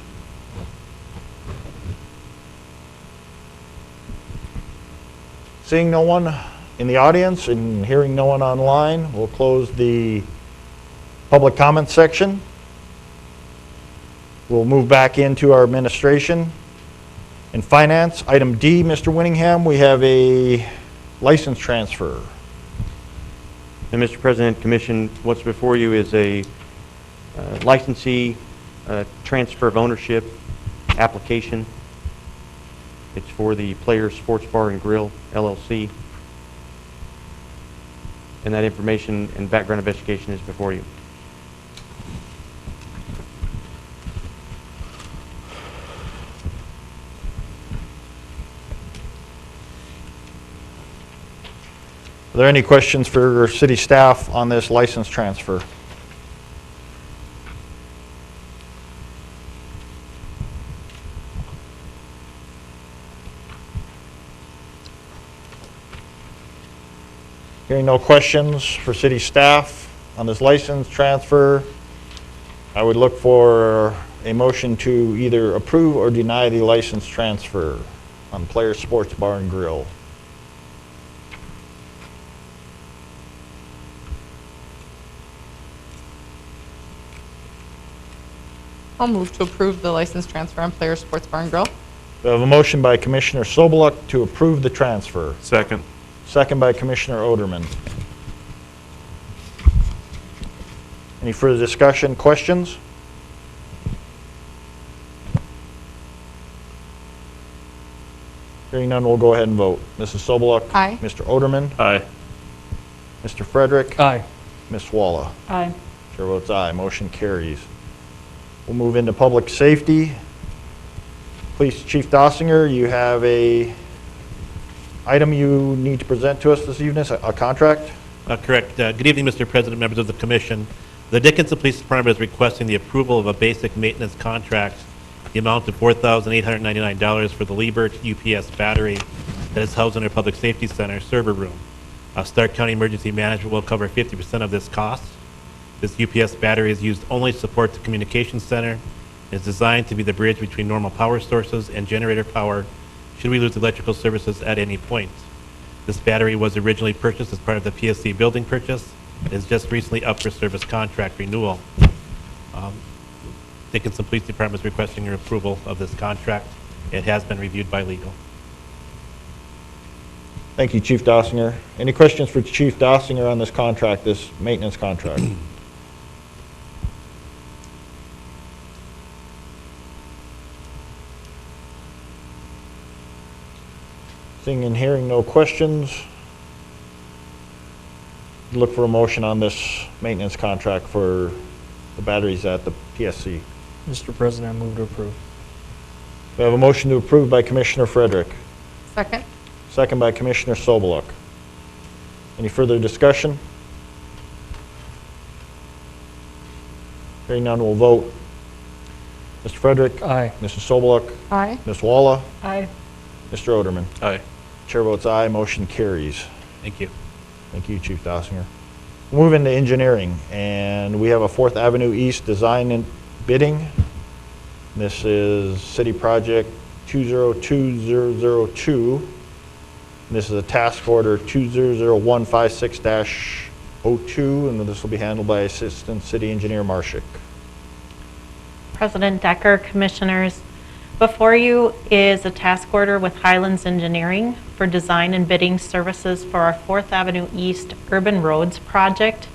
Seeing no one in the audience and hearing no one online, we'll close the public comment section. We'll move back into our administration and finance. Item D, Mr. Winningham, we have a license transfer. And Mr. President, Commission, what's before you is a licensee transfer of ownership application. It's for the Players Sports Bar and Grill, LLC. And that information and background investigation is before you. Are there any questions for city staff on this license transfer? Hearing no questions for city staff on this license transfer, I would look for a motion to either approve or deny the license transfer on Players Sports Bar and Grill. I'll move to approve the license transfer on Players Sports Bar and Grill. We have a motion by Commissioner Sobeluk to approve the transfer. Second. Second by Commissioner Oderman. Any further discussion, questions? Hearing none, we'll go ahead and vote. Mrs. Sobeluk? Aye. Mr. Oderman? Aye. Mr. Frederick? Aye. Ms. Walla? Aye. Chair votes aye, motion carries. We'll move into public safety. Police Chief Dossinger, you have a item you need to present to us this evening, a contract? Correct. Good evening, Mr. President, members of the Commission. The Dickinson Police Department is requesting the approval of a basic maintenance contract, the amount of $4,899 for the Liebert UPS battery that is housed in our Public Safety Center server room. Stark County Emergency Management will cover 50% of this cost. This UPS battery is used only to support the communications center. It's designed to be the bridge between normal power sources and generator power should we lose electrical services at any point. This battery was originally purchased as part of the PSC building purchase. It is just recently up for service contract renewal. Dickinson Police Department is requesting your approval of this contract. It has been reviewed by legal. Thank you, Chief Dossinger. Any questions for Chief Dossinger on this contract, this maintenance contract? Seeing and hearing no questions, look for a motion on this maintenance contract for the batteries at the PSC. Mr. President, I move to approve. We have a motion to approve by Commissioner Frederick, Second. second by Commissioner Sobeluk. Any further discussion? Hearing none, we'll vote. Mr. Frederick? Aye. Mrs. Sobeluk? Aye. Ms. Walla? Aye. Mr. Oderman? Aye. Chair votes aye, motion carries. Thank you. Thank you, Chief Dossinger. We'll move into engineering, and we have a 4th Avenue East design and bidding. This is City Project 202002. This is a task order 200156-02, and this will be handled by Assistant City Engineer Marshik. President Decker, Commissioners, before you is a task order with Highlands Engineering for design and bidding services for our 4th Avenue East Urban Roads project.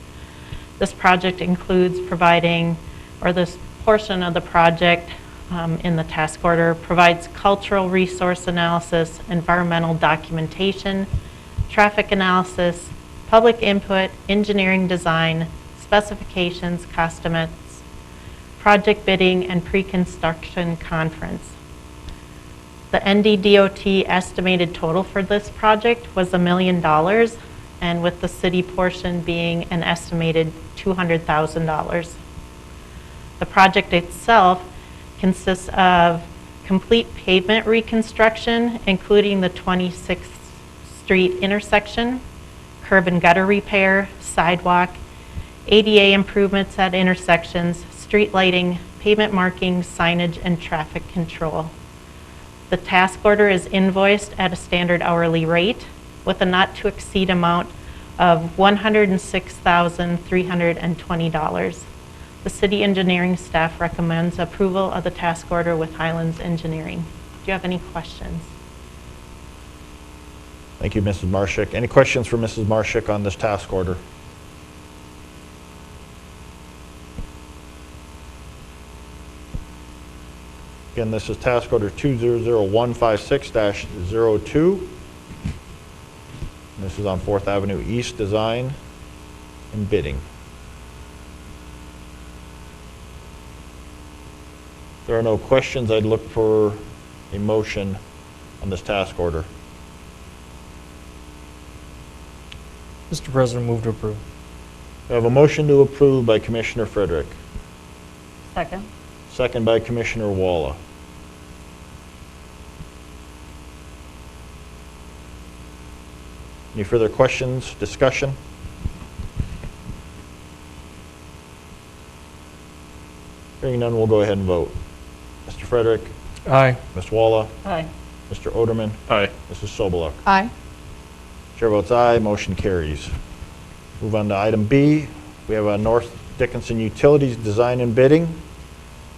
This project includes providing, or this portion of the project in the task order provides cultural resource analysis, environmental documentation, traffic analysis, public input, engineering design, specifications, cost estimates, project bidding, and pre-construction conference. The NDDOT estimated total for this project was $1 million, and with the city portion being an estimated $200,000. The project itself consists of complete pavement reconstruction, including the 26th Street intersection, curb and gutter repair, sidewalk, ADA improvements at intersections, street lighting, pavement markings, signage, and traffic control. The task order is invoiced at a standard hourly rate with a not-to-exceed amount of $106,320. The city engineering staff recommends approval of the task order with Highlands Engineering. Do you have any questions? Thank you, Mrs. Marshak. Any questions for Mrs. Marshak on this task order? Again, this is task order 200156-02. This is on 4th Avenue East design and bidding. If there are no questions, I'd look for a motion on this task order. Mr. President, move to approve. I have a motion to approve by Commissioner Frederick, Second. second by Commissioner Walla. Any further questions, discussion? Hearing none, we'll go ahead and vote. Mr. Frederick, Aye. Ms. Walla, Aye. Mr. Oderman, Aye. Mrs. Sobeluk. Aye. Chair votes aye, motion carries. Move on to item B. We have a North Dickinson Utilities Design and Bidding.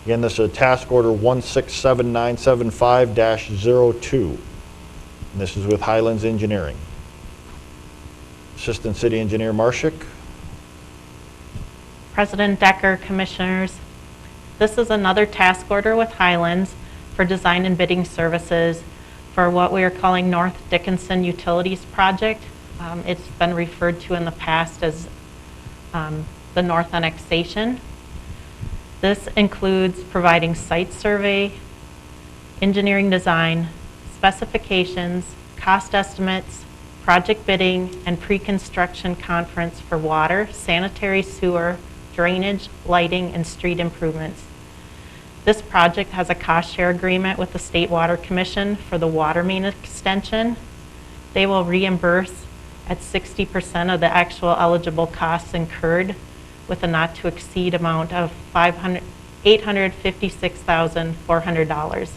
Again, this is a task order 167975-02. And this is with Highlands Engineering. Assistant City Engineer Marshak. President Decker, Commissioners, this is another task order with Highlands for design and bidding services for what we are calling North Dickinson Utilities Project. It's been referred to in the past as the North Annexation. This includes providing site survey, engineering design, specifications, cost estimates, project bidding, and pre-construction conference for water, sanitary sewer, drainage, lighting, and street improvements. This project has a cost share agreement with the State Water Commission for the water main extension. They will reimburse at 60% of the actual eligible costs incurred with a not to exceed amount of $856,400.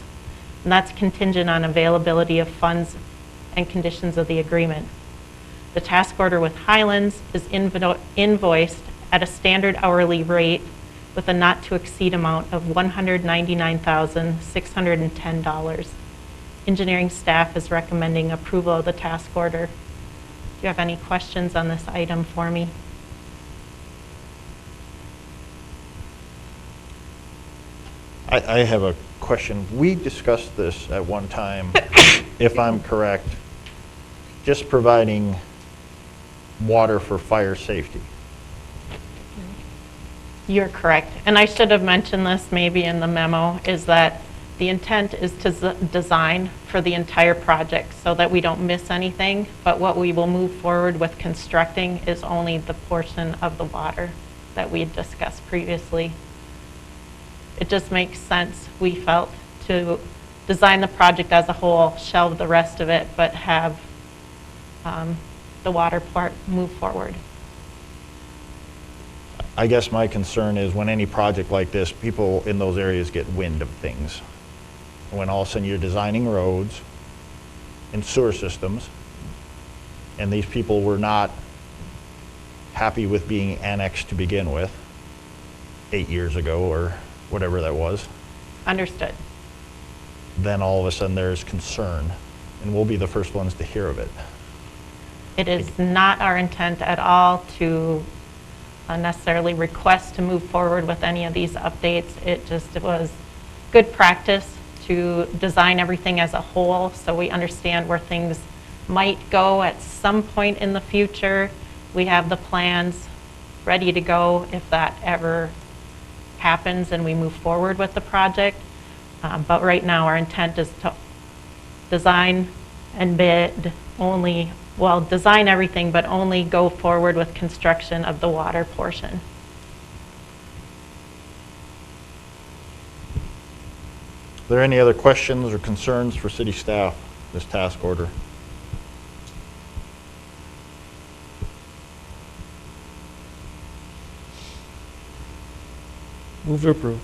And that's contingent on availability of funds and conditions of the agreement. The task order with Highlands is invoiced at a standard hourly rate with a not to exceed amount of $199,610. Engineering staff is recommending approval of the task order. Do you have any questions on this item for me? I have a question. We discussed this at one time, if I'm correct, just providing water for fire safety. You're correct. And I should have mentioned this maybe in the memo, is that the intent is to design for the entire project so that we don't miss anything. But what we will move forward with constructing is only the portion of the water that we had discussed previously. It just makes sense, we felt, to design the project as a whole, shelve the rest of it, but have the water part move forward. I guess my concern is when any project like this, people in those areas get wind of things. When all of a sudden you're designing roads and sewer systems, and these people were not happy with being annexed to begin with 8 years ago or whatever that was, Understood. then all of a sudden there's concern, and we'll be the first ones to hear of it. It is not our intent at all to necessarily request to move forward with any of these updates. It just was good practice to design everything as a whole, so we understand where things might go at some point in the future. We have the plans ready to go if that ever happens and we move forward with the project. But right now, our intent is to design and bid only, well, design everything, but only go forward with construction of the water portion. Are there any other questions or concerns for city staff, this task order? Move to approve.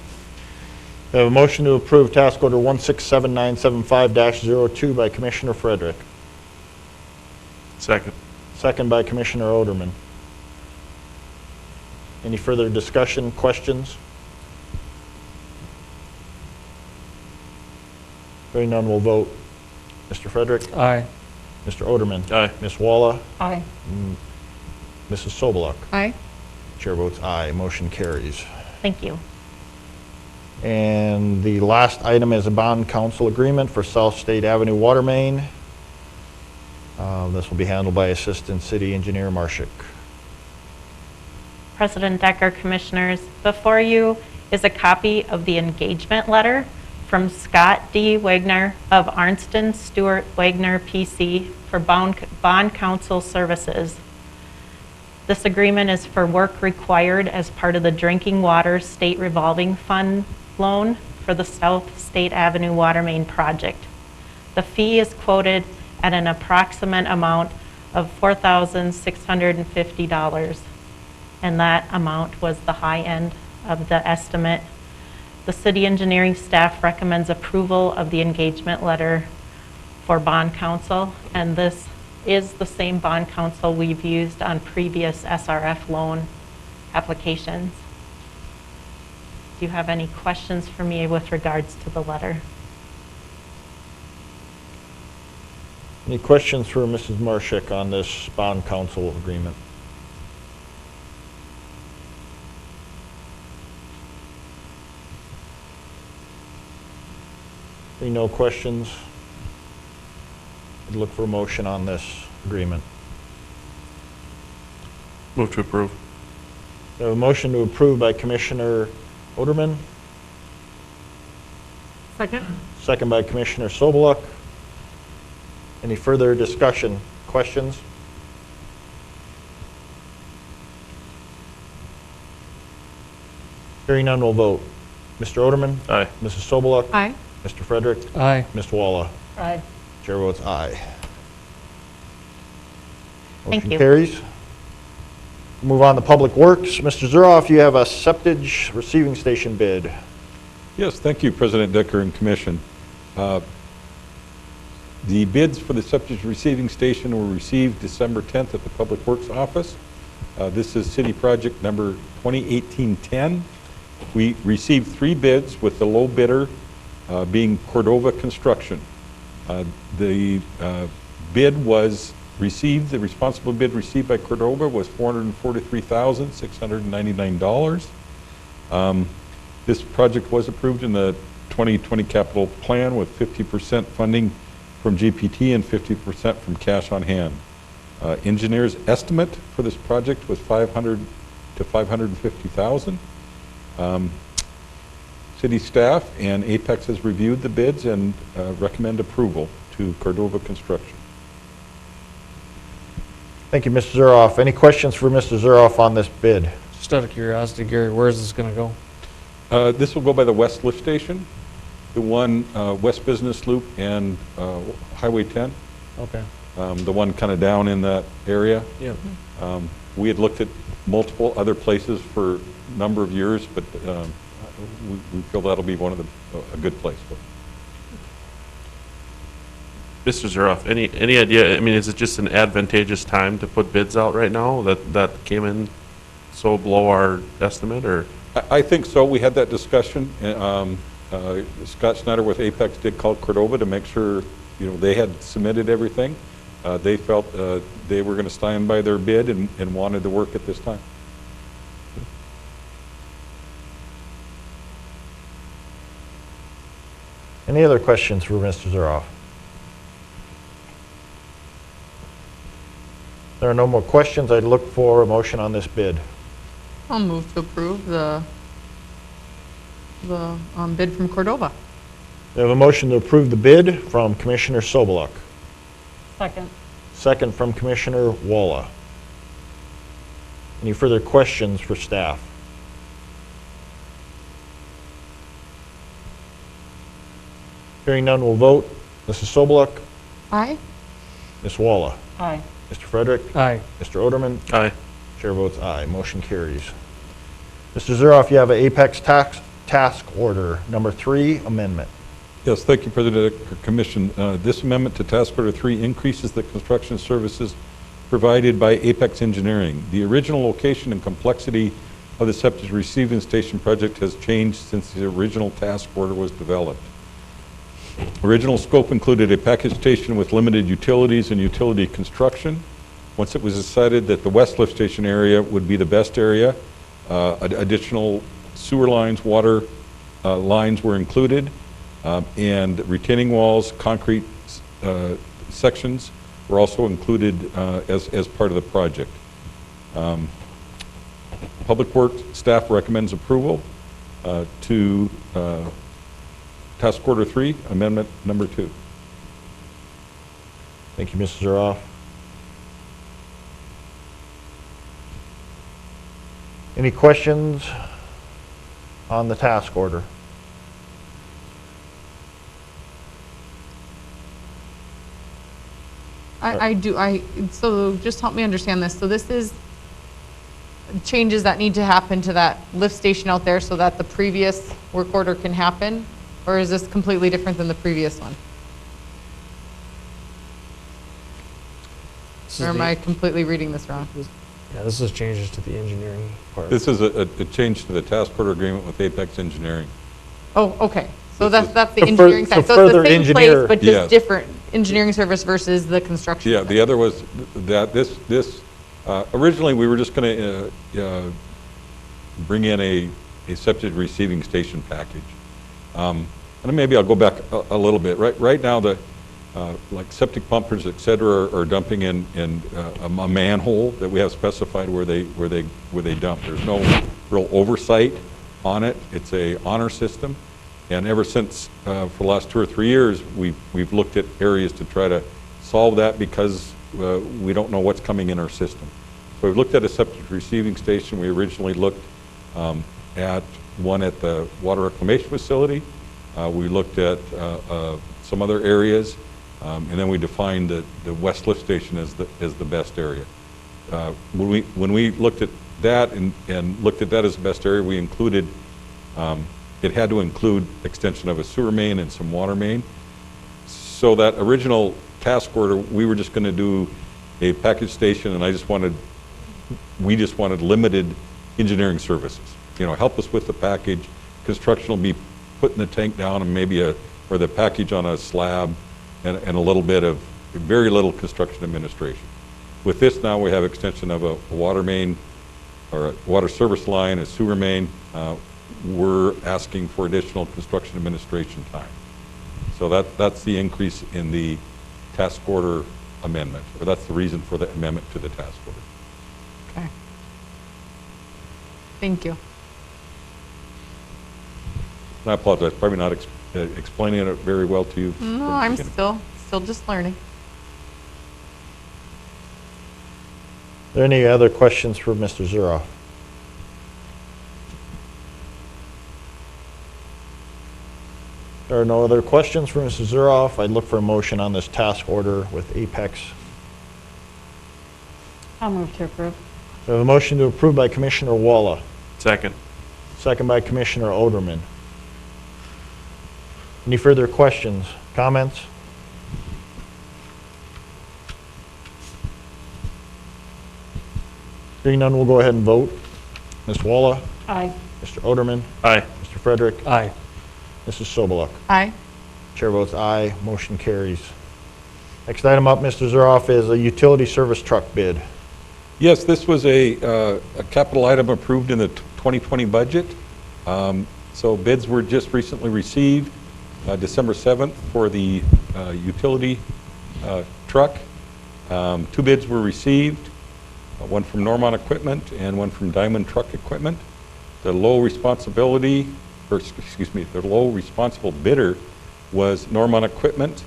We have a motion to approve task order 167975-02 by Commissioner Frederick. Second. Second by Commissioner Oderman. Any further discussion, questions? Hearing none, we'll vote. Mr. Frederick? Aye. Mr. Oderman? Aye. Ms. Walla? Aye. Mrs. Sobeluk? Aye. Chair votes aye, motion carries. Thank you. And the last item is a bond council agreement for South State Avenue water main. This will be handled by Assistant City Engineer Marshik. President Decker, Commissioners, before you is a copy of the engagement letter from Scott D. Wagner of Arnston Stewart Wagner PC for bond council services. This agreement is for work required as part of the Drinking Water State Revolving Fund loan for the South State Avenue water main project. The fee is quoted at an approximate amount of $4,650, and that amount was the high end of the estimate. The city engineering staff recommends approval of the engagement letter for bond council, and this is the same bond council we've used on previous SRF loan applications. Do you have any questions for me with regards to the letter? Any questions for Mrs. Marshik on this bond council agreement? Any no questions? I'd look for a motion on this agreement. Move to approve. We have a motion to approve by Commissioner Oderman, Second? second by Commissioner Sobeluk. Any further discussion, questions? Hearing none, we'll vote. Mr. Oderman? Aye. Mrs. Sobeluk? Aye. Mr. Frederick? Aye. Ms. Walla? Aye. Chair votes aye. Thank Motion you. carries. Move on to Public Works. Mr. Zuroff, you have a septage receiving station bid. Yes, thank you, President Decker and Commission. The bids for the septic receiving station were received December 10th at the Public Works office. This is city project number 2018-10. We received 3 bids, with the low bidder being Cordova Construction. The bid was received, the responsible bid received by Cordova was $443,699. This project was approved in the 2020 capital plan with 50% funding from GPT and 50% from cash on hand. Engineer's estimate for this project was $500,000 to $550,000. City staff and Apex has reviewed the bids and recommend approval to Cordova Construction. Thank you, Mr. Zuroff. Any questions for Mr. Zuroff on this bid? Just out of curiosity, Gary, where is this going to go? This will go by the West Lift Station, the one West Business Loop and Highway 10, Okay. the one kind of down in that area. Yep. We had looked at multiple other places for a number of years, but we feel that'll be one of a good place. Mr. Zuroff, any idea, I mean, is it just an advantageous time to put bids out right now that came in so below our estimate, or? I think so. We had that discussion. Scott Snyder with Apex did call Cordova to make sure, they had submitted everything. They felt they were going to stand by their bid and wanted to work at this time. Any other questions for Mr. Zuroff? There are no more questions. I'd look for a motion on this bid. I'll move to approve the bid from Cordova. We have a motion to approve the bid from Commissioner Soboluk. Second. Second from Commissioner Walla. Any further questions for staff? Hearing none, we'll vote. Mrs. Soboluk, Aye. Ms. Walla, Aye. Mr. Frederick, Aye. Mr. Oderman. Aye. Chair votes aye. Motion carries. Mr. Zuroff, you have an Apex Task Order number 3 amendment. Yes, thank you, President Commission. This amendment to Task Order 3 increases the construction services provided by Apex Engineering. The original location and complexity of the septic receiving station project has changed since the original task order was developed. Original scope included a package station with limited utilities and utility construction. Once it was decided that the west lift station area would be the best area, additional sewer lines, water lines were included, and retaining walls, concrete sections were also included as part of the project. Public Works staff recommends approval to Task Order 3, Amendment Number 2. Thank you, Mr. Zuroff. Any questions on the task order? So just help me understand this. So this is changes that need to happen to that lift station out there so that the previous work order can happen? Or is this completely different than the previous one? Or am I completely reading this wrong? Yeah, this is changes to the engineering part. This is a change to the task order agreement with Apex Engineering. Oh, okay. So that's the To engineering fur- side. to So it's further the same place, engineer. but Yes. just different engineering service versus the construction. Yeah, of the it. other was that originally we were just going to bring in a septic receiving station package. And maybe I'll go back a little bit. Right now, like septic pumpers, et cetera, are dumping in a manhole that we have specified where they dump. There's no real oversight on it. It's a honor system. And ever since, for the last 2 or 3 years, we've looked at areas to try to solve that because we don't know what's coming in our system. So we've looked at a septic receiving station. We originally looked at one at the water reclamation facility. We looked at some other areas, and then we defined the west lift station as the best area. When we looked at that and looked at that as the best area, we included it had to include extension of a sewer main and some water main. So that original task order, we were just going to do a package station, and we just wanted limited engineering services. Help us with the package. Construction will be putting the tank down and maybe or the package on a slab, and a little bit of very little construction administration. With this now, we have extension of a water main or a water service line, a sewer main. We're asking for additional construction administration time. So that's the increase in the task order amendment, or that's the reason for the amendment to the task order. Okay. Thank you. And I apologize, probably not explaining it very well to you. from No, the I'm beginning. still just learning. Are there any other questions for Mr. Zuroff? There are no other questions for Mr. Zuroff. I'd look for a motion on this task order with Apex. I'll move to approve. We have a motion to approve by Commissioner Walla, Second. second by Commissioner Oderman. Any further questions, comments? Hearing none, we'll go ahead and vote. Ms. Walla, Aye. Mr. Oderman, Aye. Mr. Frederick, Aye. Mrs. Soboluk. Aye. Chair votes aye, motion carries. Next item up, Mr. Zuroff, is a utility service truck bid. Yes, this was a capital item approved in the 2020 budget. So bids were just recently received. December 7th for the utility truck. 2 bids were received, one from Normont Equipment and one from Diamond Truck Equipment. The low responsibility, or excuse me, the low responsible bidder was Normont Equipment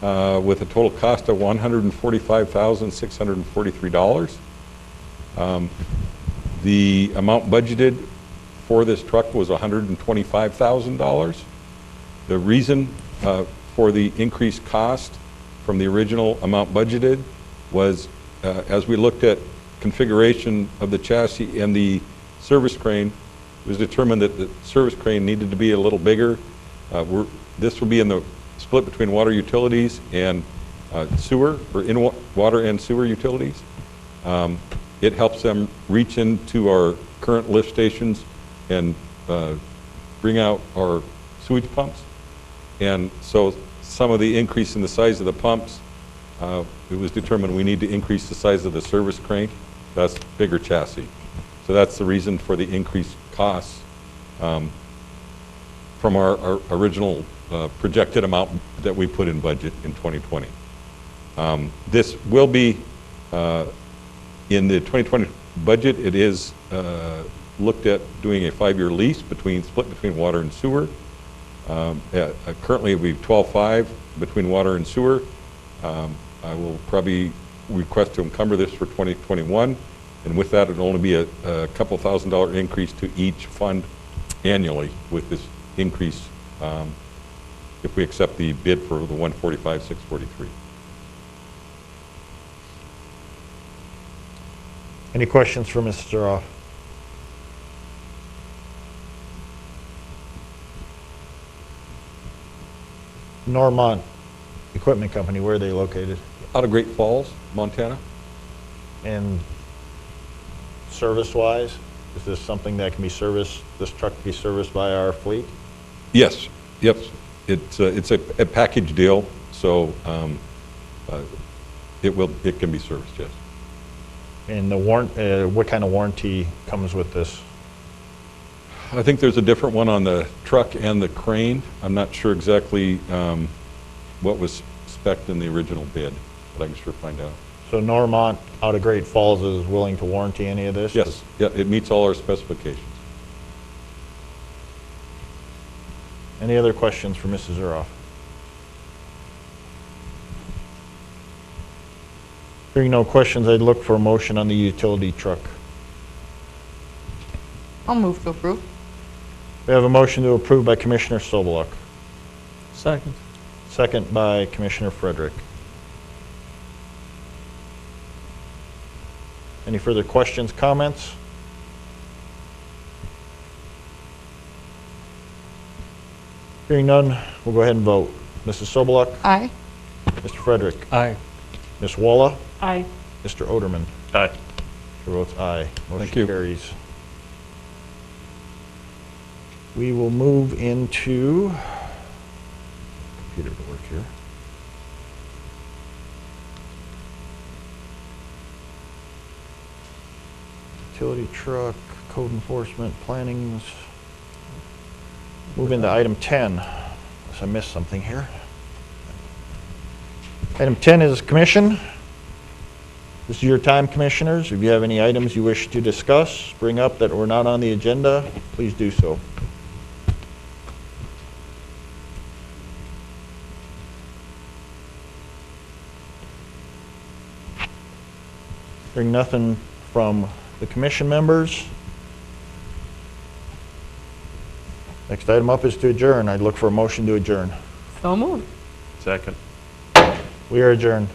with a total cost of $145,643. The amount budgeted for this truck was $125,000. The reason for the increased cost from the original amount budgeted was as we looked at configuration of the chassis and the service crane, it was determined that the service crane needed to be a little bigger. This will be in the split between water utilities and sewer, or in water and sewer utilities. It helps them reach into our current lift stations and bring out our sewage pumps. And so some of the increase in the size of the pumps, it was determined we need to increase the size of the service crane. That's bigger chassis. So that's the reason for the increased costs from our original projected amount that we put in budget in 2020. This will be in the 2020 budget. It is looked at doing a 5-year lease split between water and sewer. Currently, we have 12.5 between water and sewer. I will probably request to encumber this for 2021, and with that, it'll only be a couple $1,000 increase to each fund annually with this increase if we accept the bid for the $145,643. Any questions for Mr. Zuroff? Normont Equipment Company, where are they located? Out of Great Falls, Montana. And service-wise, is this something that can be serviced, this truck can be serviced by our fleet? Yes, yep. It's a package deal, so it can be serviced, yes. And the what kind of warranty comes with this? I think there's a different one on the truck and the crane. I'm not sure exactly what was spec'd in the original bid, but I can sure find out. So Normont out of Great Falls is willing to warranty any of this? Yes, yeah, it meets all our specifications. Any other questions for Mrs. Zuroff? Hearing no questions, I'd look for a motion on the utility truck. I'll move to approve. We have a motion to approve by Commissioner Sobeluk, Second. second by Commissioner Frederick. Any further questions, comments? Hearing none, we'll go ahead and vote. Mrs. Sobeluk? Aye. Mr. Frederick? Aye. Ms. Walla? Aye. Mr. Oderman? Aye. Chair votes aye. Thank you. Motion carries. We will move into, computer to work here. Utility truck, code enforcement, plannings. Move into item 10, unless I missed something here. Item 10 is commission. This is your time, commissioners. If you have any items you wish to discuss, bring up that were not on the agenda, please do so. Hearing nothing from the commission members. Next item up is to adjourn. I'd look for a motion to adjourn. So moved. Second. We are adjourned.